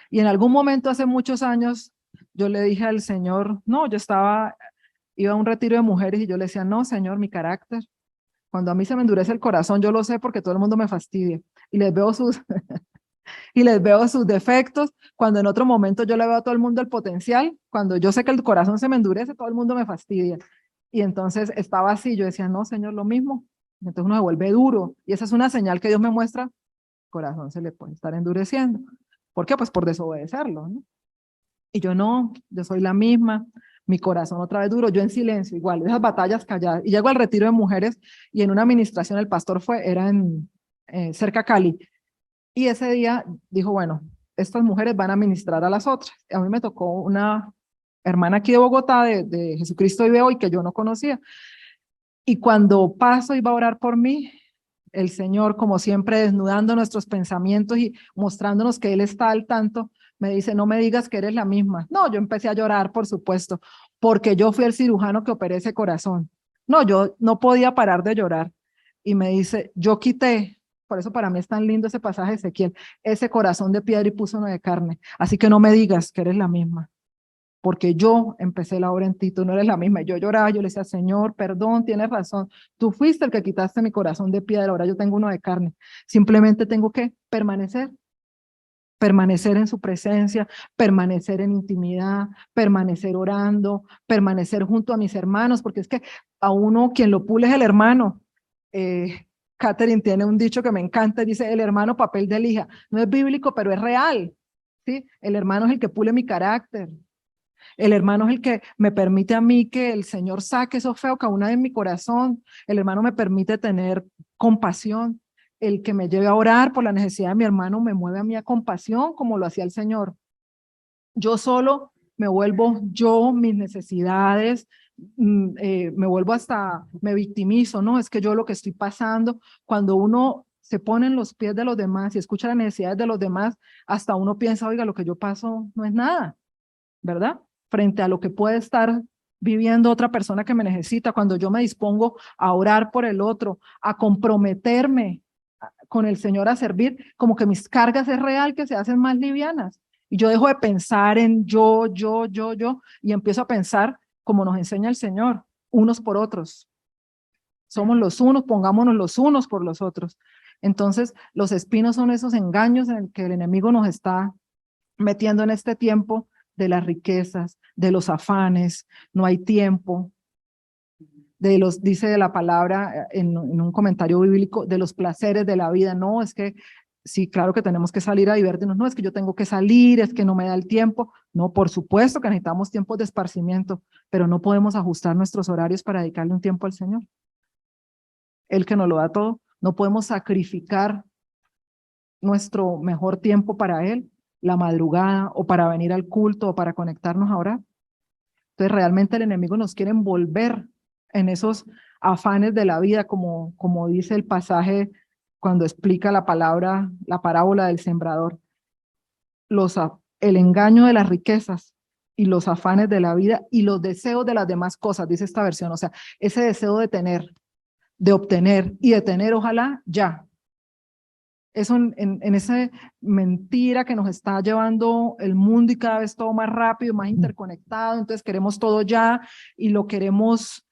Y en algún momento hace muchos años, yo le dije al Señor, no, iba a un retiro de mujeres y yo le decía, no, Señor, mi carácter. Cuando a mí se me endurece el corazón, yo lo sé porque todo el mundo me fastidia. Y les veo sus defectos, cuando en otro momento yo le veo a todo el mundo el potencial, cuando yo sé que el corazón se me endurece, todo el mundo me fastidia. Y entonces estaba así, yo decía, no, Señor, lo mismo. Entonces uno se vuelve duro, y esa es una señal que Dios me muestra, el corazón se le puede estar endureciendo. ¿Por qué? Pues por desobedecerlo, ¿no? Y yo no, yo soy la misma, mi corazón otra vez duro, yo en silencio, igual, esas batallas calladas. Y llego al retiro de mujeres, y en una administración el pastor era cerca a Cali, y ese día dijo, bueno, estas mujeres van a ministrar a las otras. A mí me tocó una hermana aquí de Bogotá, de Jesucristo Vive Hoy, que yo no conocía. Y cuando paso y va a orar por mí, el Señor, como siempre, desnudando nuestros pensamientos y mostrándonos que Él está al tanto, me dice, no me digas que eres la misma. No, yo empecé a llorar, por supuesto, porque yo fui el cirujano que operé ese corazón. No, yo no podía parar de llorar. Y me dice, yo quité, por eso para mí es tan lindo ese pasaje de Ezequiel, ese corazón de piedra y puso uno de carne. Así que no me digas que eres la misma, porque yo empecé la obra en ti, tú no eres la misma. Y yo lloraba, yo le decía, Señor, perdón, tienes razón, tú fuiste el que quitaste mi corazón de piedra, ahora yo tengo uno de carne. Simplemente tengo que permanecer en su presencia, permanecer en intimidad, permanecer orando, permanecer junto a mis hermanos, porque es que a uno quien lo pule es el hermano. Catherine tiene un dicho que me encanta, dice, el hermano papel de lija. No es bíblico, pero es real, ¿sí? El hermano es el que pule mi carácter. El hermano es el que me permite a mí que el Señor saque eso feo que aún hay en mi corazón. El hermano me permite tener compasión. El que me lleve a orar por la necesidad de mi hermano me mueve a mí a compasión como lo hacía el Señor. Yo solo me vuelvo yo, mis necesidades, me vuelvo me victimizo, ¿no? Es que yo lo que estoy pasando, cuando uno se pone en los pies de los demás y escucha las necesidades de los demás, hasta uno piensa, oiga, lo que yo paso no es nada, ¿verdad? Frente a lo que puede estar viviendo otra persona que me necesita, cuando yo me dispongo a orar por el otro, a comprometerme con el Señor a servir, como que mis cargas es real que se hacen más livianas. Y yo dejo de pensar en yo, y empiezo a pensar como nos enseña el Señor, unos por otros. Somos los unos, pongámonos los unos por los otros. Entonces, los espinos son esos engaños en el que el enemigo nos está metiendo en este tiempo de las riquezas, de los afanes, no hay tiempo, de los, dice la palabra en un comentario bíblico, de los placeres de la vida. No, es que sí, claro que tenemos que salir a divertirnos. No, es que yo tengo que salir, es que no me da el tiempo. No, por supuesto que necesitamos tiempos de esparcimiento, pero no podemos ajustar nuestros horarios para dedicarle un tiempo al Señor. Él que nos lo da todo, no podemos sacrificar nuestro mejor tiempo para Él, la madrugada o para venir al culto o para conectarnos a orar. Entonces realmente el enemigo nos quiere envolver en esos afanes de la vida, como dice el pasaje cuando explica la palabra, la parábola del sembrador. El engaño de las riquezas y los afanes de la vida y los deseos de las demás cosas, dice esta versión. O sea, ese deseo de tener, de obtener y de tener, ojalá, ya. Eso en esa mentira que nos está llevando el mundo y cada vez todo más rápido, más interconectado, entonces queremos todo ya y lo queremos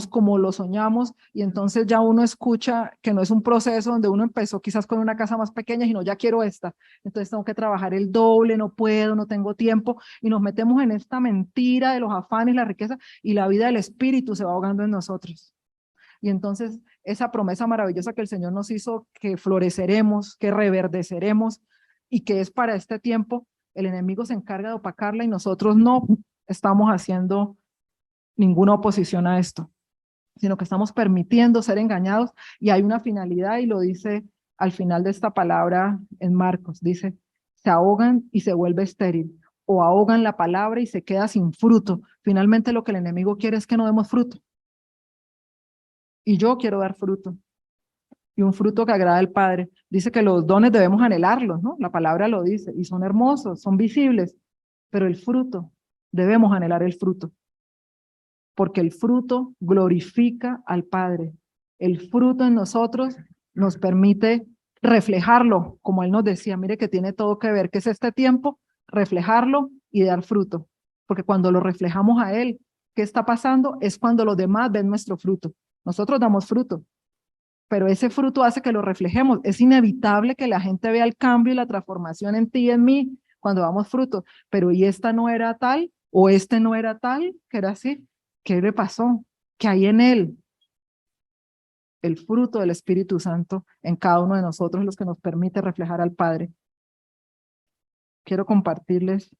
como lo soñamos, y entonces ya uno escucha que no es un proceso donde uno empezó quizás con una casa más pequeña, sino ya quiero esta, entonces tengo que trabajar el doble, no puedo, no tengo tiempo, y nos metemos en esta mentira de los afanes, la riqueza, y la vida del espíritu se va ahogando en nosotros. Y entonces esa promesa maravillosa que el Señor nos hizo, que floreceremos, que reverdeceremos y que es para este tiempo, el enemigo se encarga de opacarla y nosotros no estamos haciendo ninguna oposición a esto, sino que estamos permitiendo ser engañados, y hay una finalidad, y lo dice al final de esta palabra en Marcos, dice, se ahogan y se vuelve estéril, o ahogan la palabra y se queda sin fruto. Finalmente lo que el enemigo quiere es que no demos fruto. Y yo quiero dar fruto, y un fruto que agrada al Padre. Dice que los dones debemos anhelarlos, ¿no? La palabra lo dice, y son hermosos, son visibles, pero el fruto, debemos anhelar el fruto, porque el fruto glorifica al Padre. El fruto en nosotros nos permite reflejarlo, como Él nos decía, mire que tiene todo que ver, que es este tiempo, reflejarlo y dar fruto, porque cuando lo reflejamos a Él, ¿qué está pasando? Es cuando los demás ven nuestro fruto. Nosotros damos fruto, pero ese fruto hace que lo reflejemos. Es inevitable que la gente vea el cambio y la transformación en ti y en mí cuando damos fruto, pero ¿y esta no era tal? ¿O este no era tal? ¿Que era así? ¿Qué le pasó? ¿Qué hay en él? El fruto del Espíritu Santo en cada uno de nosotros, los que nos permite reflejar al Padre. Quiero compartirles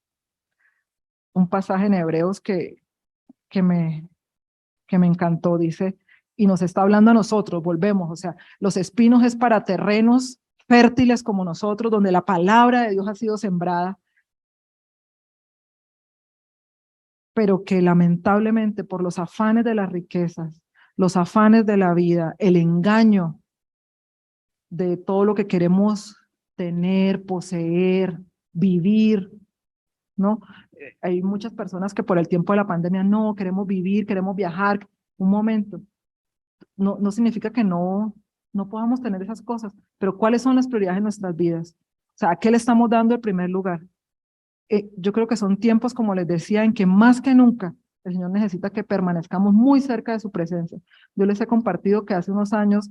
un pasaje en Hebreos que me encantó. Dice, y nos está hablando a nosotros, volvemos, o sea, los espinos es para terrenos fértiles como nosotros, donde la palabra de Dios ha sido sembrada, pero que lamentablemente por los afanes de las riquezas, los afanes de la vida, el engaño de todo lo que queremos tener, poseer, vivir, ¿no? Hay muchas personas que por el tiempo de la pandemia no queremos vivir, queremos viajar. Un momento, no significa que no podamos tener esas cosas, pero ¿cuáles son las prioridades en nuestras vidas? O sea, ¿a qué le estamos dando el primer lugar? Yo creo que son tiempos, como les decía, en que más que nunca el Señor necesita que permanezcamos muy cerca de su presencia. Yo les he compartido que hace unos años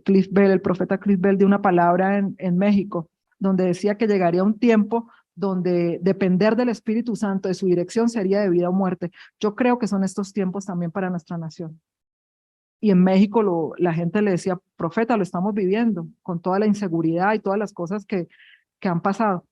Cliff Bell, el profeta Cliff Bell, dio una palabra en México, donde decía que llegaría un tiempo donde depender del Espíritu Santo, de su dirección, sería de vida o muerte. Yo creo que son estos tiempos también para nuestra nación. Y en México la gente le decía, profeta, lo estamos viviendo, con toda la inseguridad y todas las cosas que han pasado.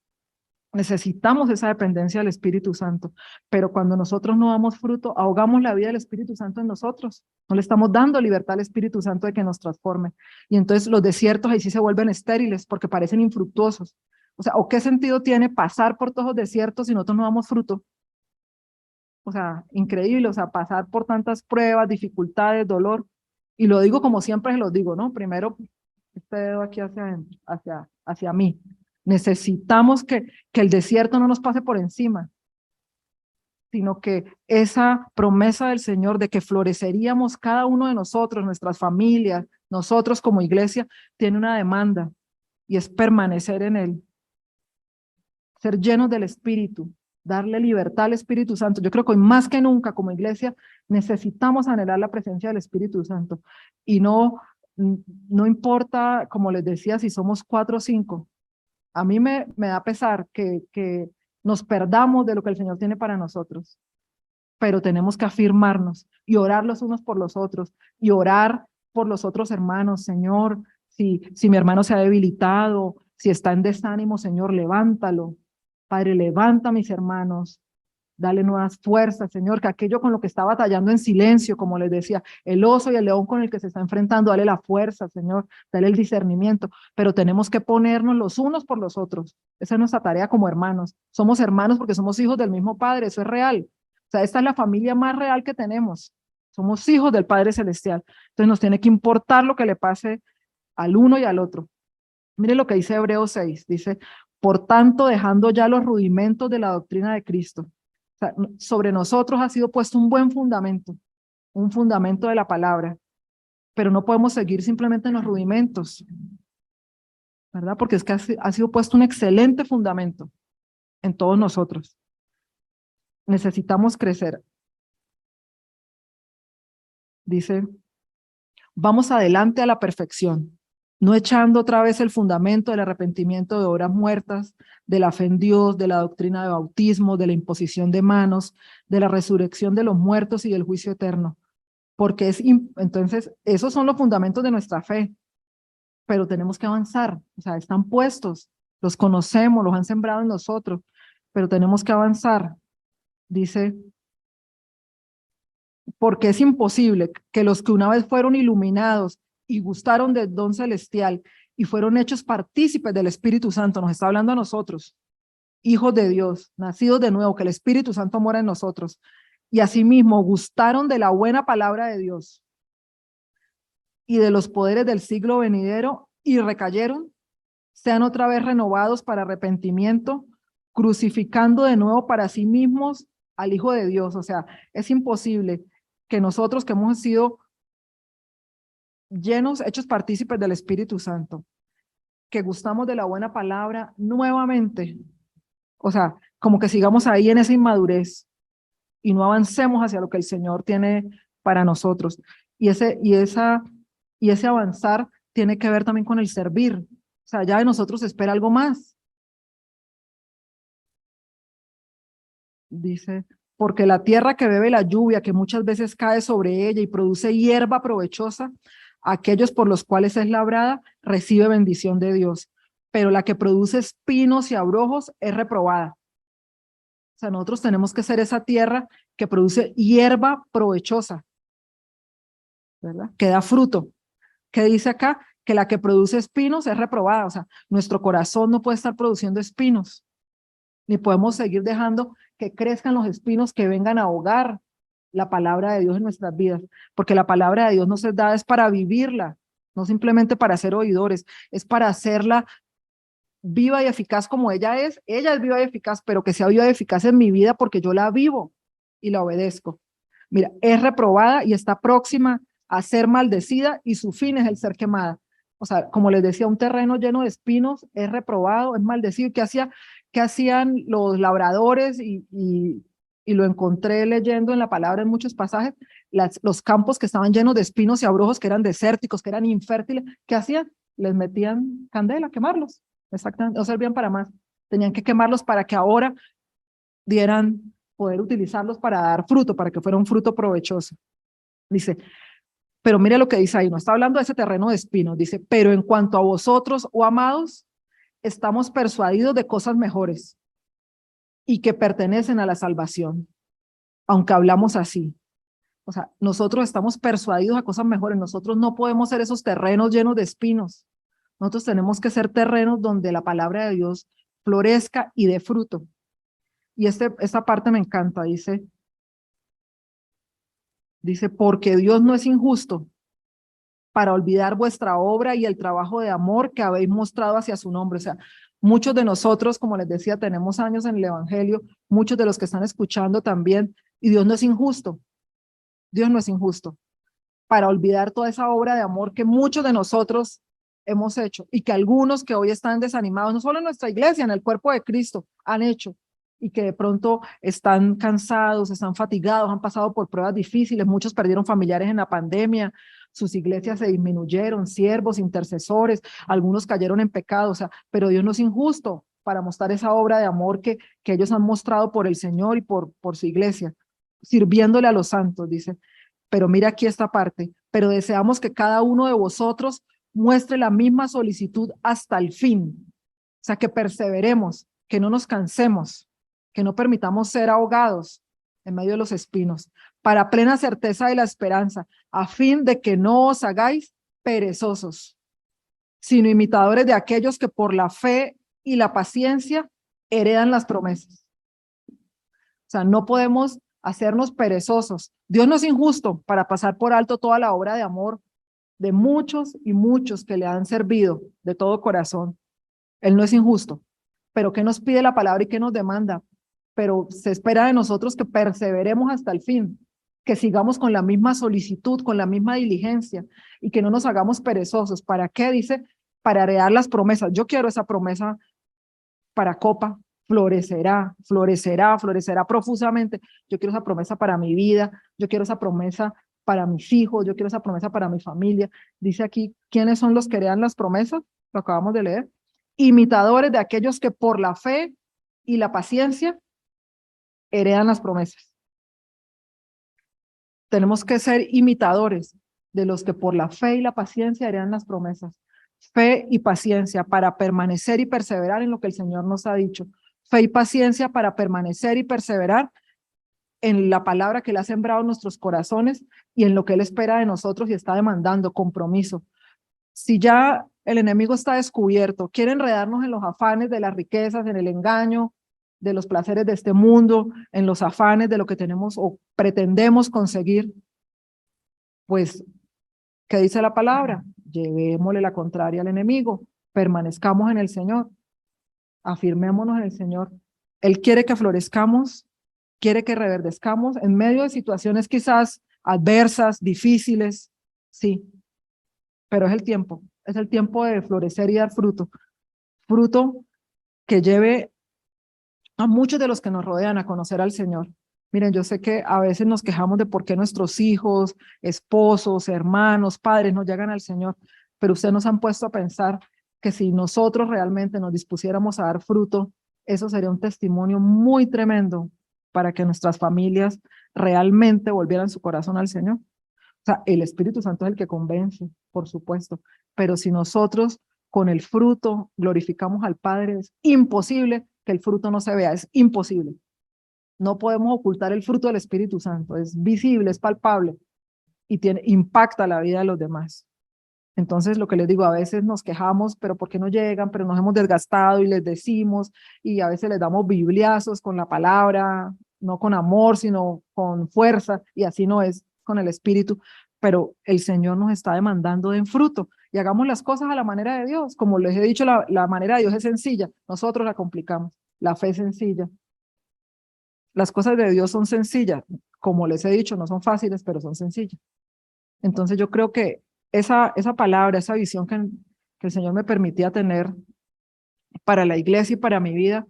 Necesitamos esa dependencia del Espíritu Santo, pero cuando nosotros no damos fruto, ahogamos la vida del Espíritu Santo en nosotros. No le estamos dando libertad al Espíritu Santo de que nos transforme. Y entonces los desiertos ahí sí se vuelven estériles porque parecen infructuosos. O sea, ¿o qué sentido tiene pasar por todos los desiertos si nosotros no damos fruto? O sea, increíble, o sea, pasar por tantas pruebas, dificultades, dolor. Y lo digo como siempre se los digo, ¿no? Primero, este dedo aquí hacia mí. Necesitamos que el desierto no nos pase por encima, sino que esa promesa del Señor de que floreceríamos cada uno de nosotros, nuestras familias, nosotros como iglesia, tiene una demanda, y es permanecer en Él. ser llenos del Espíritu, darle libertad al Espíritu Santo. Yo creo que hoy más que nunca como iglesia necesitamos anhelar la presencia del Espíritu Santo y no importa, como les decía, si somos 4 o 5. A mí me da pesar que nos perdamos de lo que el Señor tiene para nosotros, pero tenemos que afirmarnos y orar los unos por los otros y orar por los otros hermanos. Señor, si mi hermano se ha debilitado, si está en desánimo, Señor, levántalo. Padre, levanta a mis hermanos, dale nuevas fuerzas, Señor, que aquello con lo que está batallando en silencio, como les decía, el oso y el león con el que se está enfrentando, dale la fuerza, Señor, dale el discernimiento, pero tenemos que ponernos los unos por los otros. Esa es nuestra tarea como hermanos. Somos hermanos porque somos hijos del mismo Padre, eso es real. O sea, esta es la familia más real que tenemos. Somos hijos del Padre Celestial. Entonces nos tiene que importar lo que le pase al uno y al otro. Mire lo que dice Hebreos 6, dice, por tanto, dejando ya los rudimentos de la doctrina de Cristo. O sea, sobre nosotros ha sido puesto un fundamento de la palabra, pero no podemos seguir simplemente en los rudimentos, ¿verdad? Porque es que ha sido puesto un excelente fundamento en todos nosotros. Necesitamos crecer. Dice, vamos adelante a la perfección, no echando otra vez el fundamento del arrepentimiento de obras muertas, de la fe en Dios, de la doctrina de bautismo, de la imposición de manos, de la resurrección de los muertos y del juicio eterno. Porque entonces, esos son los fundamentos de nuestra fe, pero tenemos que avanzar, o sea, están puestos, los conocemos, los han sembrado en nosotros, pero tenemos que avanzar. Dice, porque es imposible que los que una vez fueron iluminados y gustaron del don celestial y fueron hechos partícipes del Espíritu Santo, nos está hablando a nosotros, hijos de Dios, nacidos de nuevo, que el Espíritu Santo mora en nosotros, y asimismo gustaron de la buena palabra de Dios y de los poderes del siglo venidero y recayeron, sean otra vez renovados para arrepentimiento, crucificando de nuevo para sí mismos al Hijo de Dios. O sea, es imposible que nosotros que hemos sido llenos, hechos partícipes del Espíritu Santo, que gustamos de la buena palabra nuevamente, o sea, como que sigamos ahí en esa inmadurez y no avancemos hacia lo que el Señor tiene para nosotros. Y ese avanzar tiene que ver también con el servir. O sea, ya de nosotros se espera algo más. Dice, porque la tierra que bebe la lluvia, que muchas veces cae sobre ella y produce hierba provechosa, aquellos por los cuales es labrada, recibe bendición de Dios. Pero la que produce espinos y abrojos es reprobada. O sea, nosotros tenemos que ser esa tierra que produce hierba provechosa, ¿verdad? Que da fruto. ¿Qué dice acá? Que la que produce espinos es reprobada. O sea, nuestro corazón no puede estar produciendo espinos, ni podemos seguir dejando que crezcan los espinos que vengan a ahogar la palabra de Dios en nuestras vidas, porque la palabra de Dios nos es dada es para vivirla, no simplemente para ser oidores, es para hacerla viva y eficaz como ella es viva y eficaz, pero que sea viva y eficaz en mi vida porque yo la vivo y la obedezco. Mira, es reprobada y está próxima a ser maldecida y su fin es el ser quemada. O sea, como les decía, un terreno lleno de espinos es reprobado, es maldecido. ¿Qué hacían los labradores? Y lo encontré leyendo en la palabra en muchos pasajes, los campos que estaban llenos de espinos y abrojos, que eran desérticos, que eran infértiles, ¿qué hacían? Les metían candela, quemarlos. Exactamente, no servían para más. Tenían que quemarlos para que ahora dieran, poder utilizarlos para dar fruto, para que fuera un fruto provechoso. Dice, pero mire lo que dice ahí, no está hablando de ese terreno de espinos, dice, pero en cuanto a vosotros, oh amados, estamos persuadidos de cosas mejores y que pertenecen a la salvación, aunque hablamos así. O sea, nosotros estamos persuadidos a cosas mejores, nosotros no podemos ser esos terrenos llenos de espinos. Nosotros tenemos que ser terrenos donde la palabra de Dios florezca y dé fruto. Y esta parte me encanta, dice, porque Dios no es injusto para olvidar vuestra obra y el trabajo de amor que habéis mostrado hacia su nombre. O sea, muchos de nosotros, como les decía, tenemos años en el Evangelio, muchos de los que están escuchando también, y Dios no es injusto. Dios no es injusto para olvidar toda esa obra de amor que muchos de nosotros hemos hecho y que algunos que hoy están desanimados, no solo en nuestra iglesia, en el cuerpo de Cristo, han hecho y que de pronto están cansados, están fatigados, han pasado por pruebas difíciles, muchos perdieron familiares en la pandemia, sus iglesias se disminuyeron, siervos, intercesores, algunos cayeron en pecado, o sea, pero Dios no es injusto para mostrar esa obra de amor que ellos han mostrado por el Señor y por su iglesia, sirviéndole a los santos, dice. Pero mira aquí esta parte, pero deseamos que cada uno de vosotros muestre la misma solicitud hasta el fin, o sea, que perseveremos, que no nos cansemos, que no permitamos ser ahogados en medio de los espinos, para plena certeza de la esperanza, a fin de que no os hagáis perezosos, sino imitadores de aquellos que por la fe y la paciencia heredan las promesas. O sea, no podemos hacernos perezosos. Dios no es injusto para pasar por alto toda la obra de amor de muchos y muchos que le han servido de todo corazón. Él no es injusto. Pero ¿qué nos pide la palabra y qué nos demanda? Pero se espera de nosotros que perseveremos hasta el fin, que sigamos con la misma solicitud, con la misma diligencia y que no nos hagamos perezosos. ¿Para qué? Dice, para heredar las promesas. Yo quiero esa promesa para Copa, florecerá, florecerá, florecerá profusamente. Yo quiero esa promesa para mi vida, yo quiero esa promesa para mis hijos, yo quiero esa promesa para mi familia. Dice aquí, ¿quiénes son los que heredan las promesas? Lo acabamos de leer. Imitadores de aquellos que por la fe y la paciencia heredan las promesas. Tenemos que ser imitadores de los que por la fe y la paciencia heredan las promesas. Fe y paciencia para permanecer y perseverar en lo que el Señor nos ha dicho. Fe y paciencia para permanecer y perseverar en la palabra que Él ha sembrado en nuestros corazones y en lo que Él espera de nosotros y está demandando compromiso. Si ya el enemigo está descubierto, quiere enredarnos en los afanes de las riquezas, en el engaño, de los placeres de este mundo, en los afanes de lo que tenemos o pretendemos conseguir, pues, ¿qué dice la palabra? Llevémosle la contraria al enemigo, permanezcamos en el Señor, afirmémonos en el Señor. Él quiere que florezcamos, quiere que reverdezcamos en medio de situaciones quizás adversas, difíciles, sí, pero es el tiempo de florecer y dar fruto, fruto que lleve a muchos de los que nos rodean a conocer al Señor. Miren, yo sé que a veces nos quejamos de por qué nuestros hijos, esposos, hermanos, padres no llegan al Señor, pero ustedes nos han puesto a pensar que si nosotros realmente nos dispusiéramos a dar fruto, eso sería un testimonio muy tremendo para que nuestras familias realmente volvieran su corazón al Señor. O sea, el Espíritu Santo es el que convence, por supuesto, pero si nosotros con el fruto glorificamos al Padre, es imposible que el fruto no se vea, es imposible. No podemos ocultar el fruto del Espíritu Santo, es visible, es palpable y impacta la vida de los demás. Entonces, lo que les digo, a veces nos quejamos, pero ¿por qué no llegan? Pero nos hemos desgastado y les decimos, y a veces les damos bibliazos con la palabra, no con amor, sino con fuerza, y así no es con el Espíritu, pero el Señor nos está demandando den fruto, y hagamos las cosas a la manera de Dios. Como les he dicho, la manera de Dios es sencilla, nosotros la complicamos, la fe es sencilla. Las cosas de Dios son sencillas, como les he dicho, no son fáciles, pero son sencillas. Entonces yo creo que esa palabra, esa visión que el Señor me permitía tener para la iglesia y para mi vida,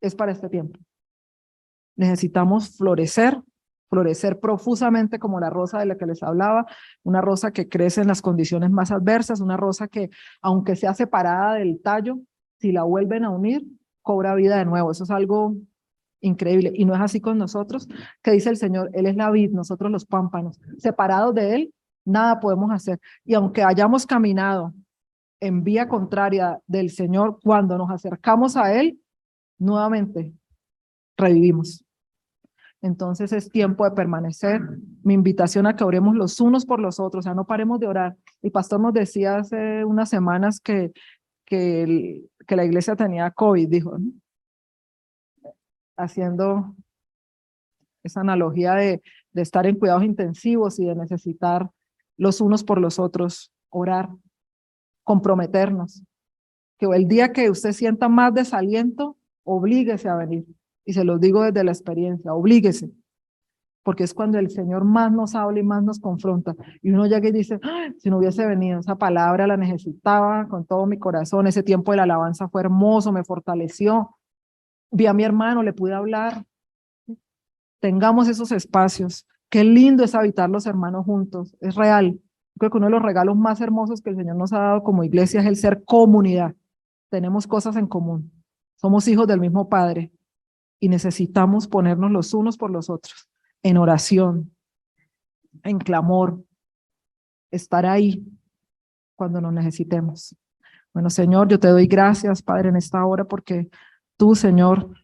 es para este tiempo. Necesitamos florecer, florecer profusamente como la rosa de la que les hablaba, una rosa que crece en las condiciones más adversas, una rosa que, aunque sea separada del tallo, si la vuelven a unir, cobra vida de nuevo. Eso es algo increíble. Y no es así con nosotros, que dice el Señor, Él es la vid, nosotros los pámpanos. Separados de Él, nada podemos hacer. Y aunque hayamos caminado en vía contraria del Señor, cuando nos acercamos a Él, nuevamente revivimos. Entonces es tiempo de permanecer. Mi invitación a que oremos los unos por los otros, o sea, no paremos de orar. El pastor nos decía hace unas semanas que la iglesia tenía COVID, dijo, ¿no? Haciendo esa analogía de estar en cuidados intensivos y de necesitar los unos por los otros, orar, comprometernos. Que el día que usted sienta más desaliento, oblíguese a venir. Y se los digo desde la experiencia, oblíguese. porque es cuando el Señor más nos habla y más nos confronta. Y uno llega y dice, "Ay, si no hubiese venido, esa palabra la necesitaba con todo mi corazón, ese tiempo de la alabanza fue hermoso, me fortaleció, vi a mi hermano, le pude hablar". Tengamos esos espacios. Qué lindo es habitar los hermanos juntos, es real. Creo que uno de los regalos más hermosos que el Señor nos ha dado como iglesia es el ser comunidad. Tenemos cosas en común, somos hijos del mismo Padre y necesitamos ponernos los unos por los otros, en oración, en clamor, estar ahí cuando nos necesitemos. Bueno, Señor, yo te doy gracias, Padre, en esta hora porque tú, Señor,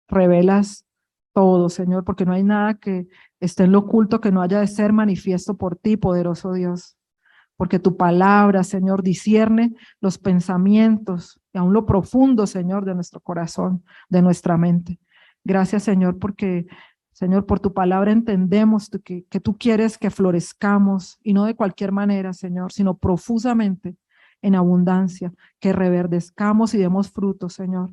revelas todo, Señor, porque no hay nada que esté en lo oculto que no haya de ser manifiesto por ti, poderoso Dios. Porque tu palabra, Señor, discierne los pensamientos y aún lo profundo, Señor, de nuestro corazón, de nuestra mente. Gracias, Señor, porque, Señor, por tu palabra entendemos que tú quieres que florezcamos y no de cualquier manera, Señor, sino profusamente, en abundancia, que reverdezcamos y demos frutos, Señor,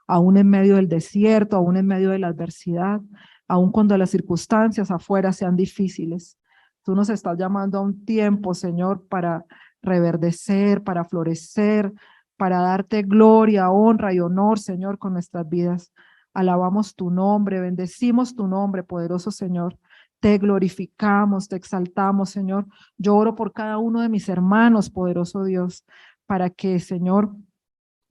aún en medio del desierto, aún en medio de la adversidad, aún cuando las circunstancias afuera sean difíciles. Tú nos estás llamando a un tiempo, Señor, para reverdecer, para florecer, para darte gloria, honra y honor, Señor, con nuestras vidas. Alabamos tu nombre, bendecimos tu nombre, poderoso Señor. Te glorificamos, te exaltamos, Señor. Yo oro por cada uno de mis hermanos, poderoso Dios, para que, Señor,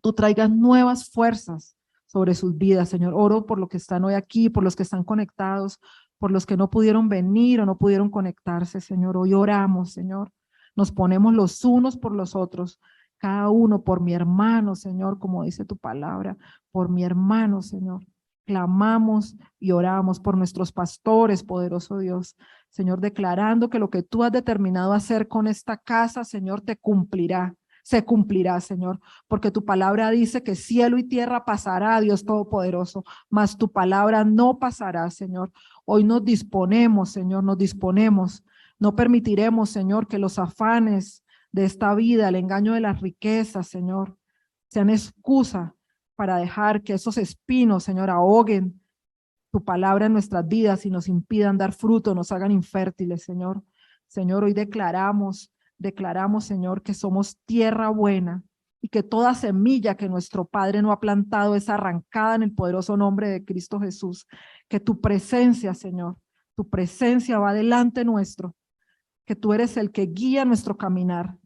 tú traigas nuevas fuerzas sobre sus vidas, Señor. Oro por los que están hoy aquí, por los que están conectados, por los que no pudieron venir o no pudieron conectarse, Señor. Hoy oramos, Señor. Nos ponemos los unos por los otros, cada uno por mi hermano, Señor, como dice tu palabra, por mi hermano, Señor. Clamamos y oramos por nuestros pastores, poderoso Dios. Señor, declarando que lo que tú has determinado hacer con esta casa, Señor, te cumplirá. Se cumplirá, Señor, porque tu palabra dice que cielo y tierra pasará, Dios Todopoderoso, mas tu palabra no pasará, Señor. Hoy nos disponemos, Señor, nos disponemos. No permitiremos, Señor, que los afanes de esta vida, el engaño de las riquezas, Señor, sean excusa para dejar que esos espinos, Señor, ahoguen tu palabra en nuestras vidas y nos impidan dar fruto, nos hagan infértiles, Señor. Señor, hoy declaramos, Señor, que somos tierra buena y que toda semilla que nuestro Padre no ha plantado es arrancada en el poderoso nombre de Cristo Jesús. Que tu presencia, Señor, tu presencia va delante nuestro, que tú eres el que guía nuestro caminar,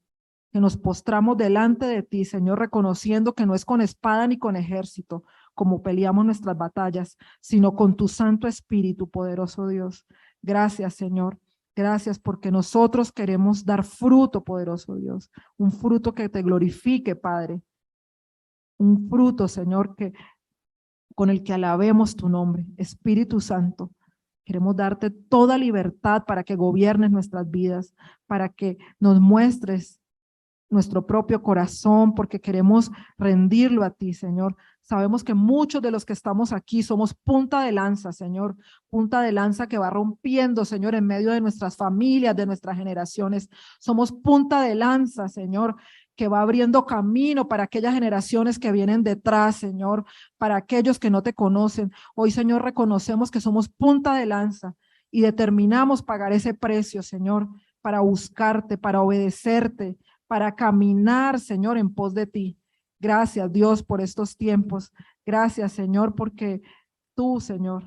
que nos postramos delante de ti, Señor, reconociendo que no es con espada ni con ejército como peleamos nuestras batallas, sino con tu Santo Espíritu, poderoso Dios. Gracias, Señor. Gracias porque nosotros queremos dar fruto, poderoso Dios, un fruto que te glorifique, Padre, un fruto, Señor, que con el que alabemos tu nombre. Espíritu Santo, queremos darte toda libertad para que gobiernes nuestras vidas, para que nos muestres nuestro propio corazón, porque queremos rendirlo a ti, Señor. Sabemos que muchos de los que estamos aquí somos punta de lanza, Señor, punta de lanza que va rompiendo, Señor, en medio de nuestras familias, de nuestras generaciones. Somos punta de lanza, Señor, que va abriendo camino para aquellas generaciones que vienen detrás, Señor, para aquellos que no te conocen. Hoy, Señor, reconocemos que somos punta de lanza y determinamos pagar ese precio, Señor, para buscarte, para obedecerte, para caminar, Señor, en pos de ti. Gracias, Dios, por estos tiempos. Gracias, Señor, porque tú, Señor,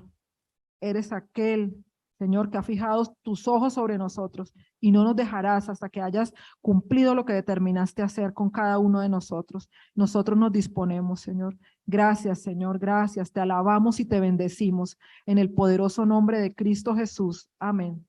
eres aquel, Señor, que ha fijado tus ojos sobre nosotros y no nos dejarás hasta que hayas cumplido lo que determinaste hacer con cada uno de nosotros. Nosotros nos disponemos, Señor. Gracias, Señor, gracias. Te alabamos y te bendecimos en el poderoso nombre de Cristo Jesús. Amén.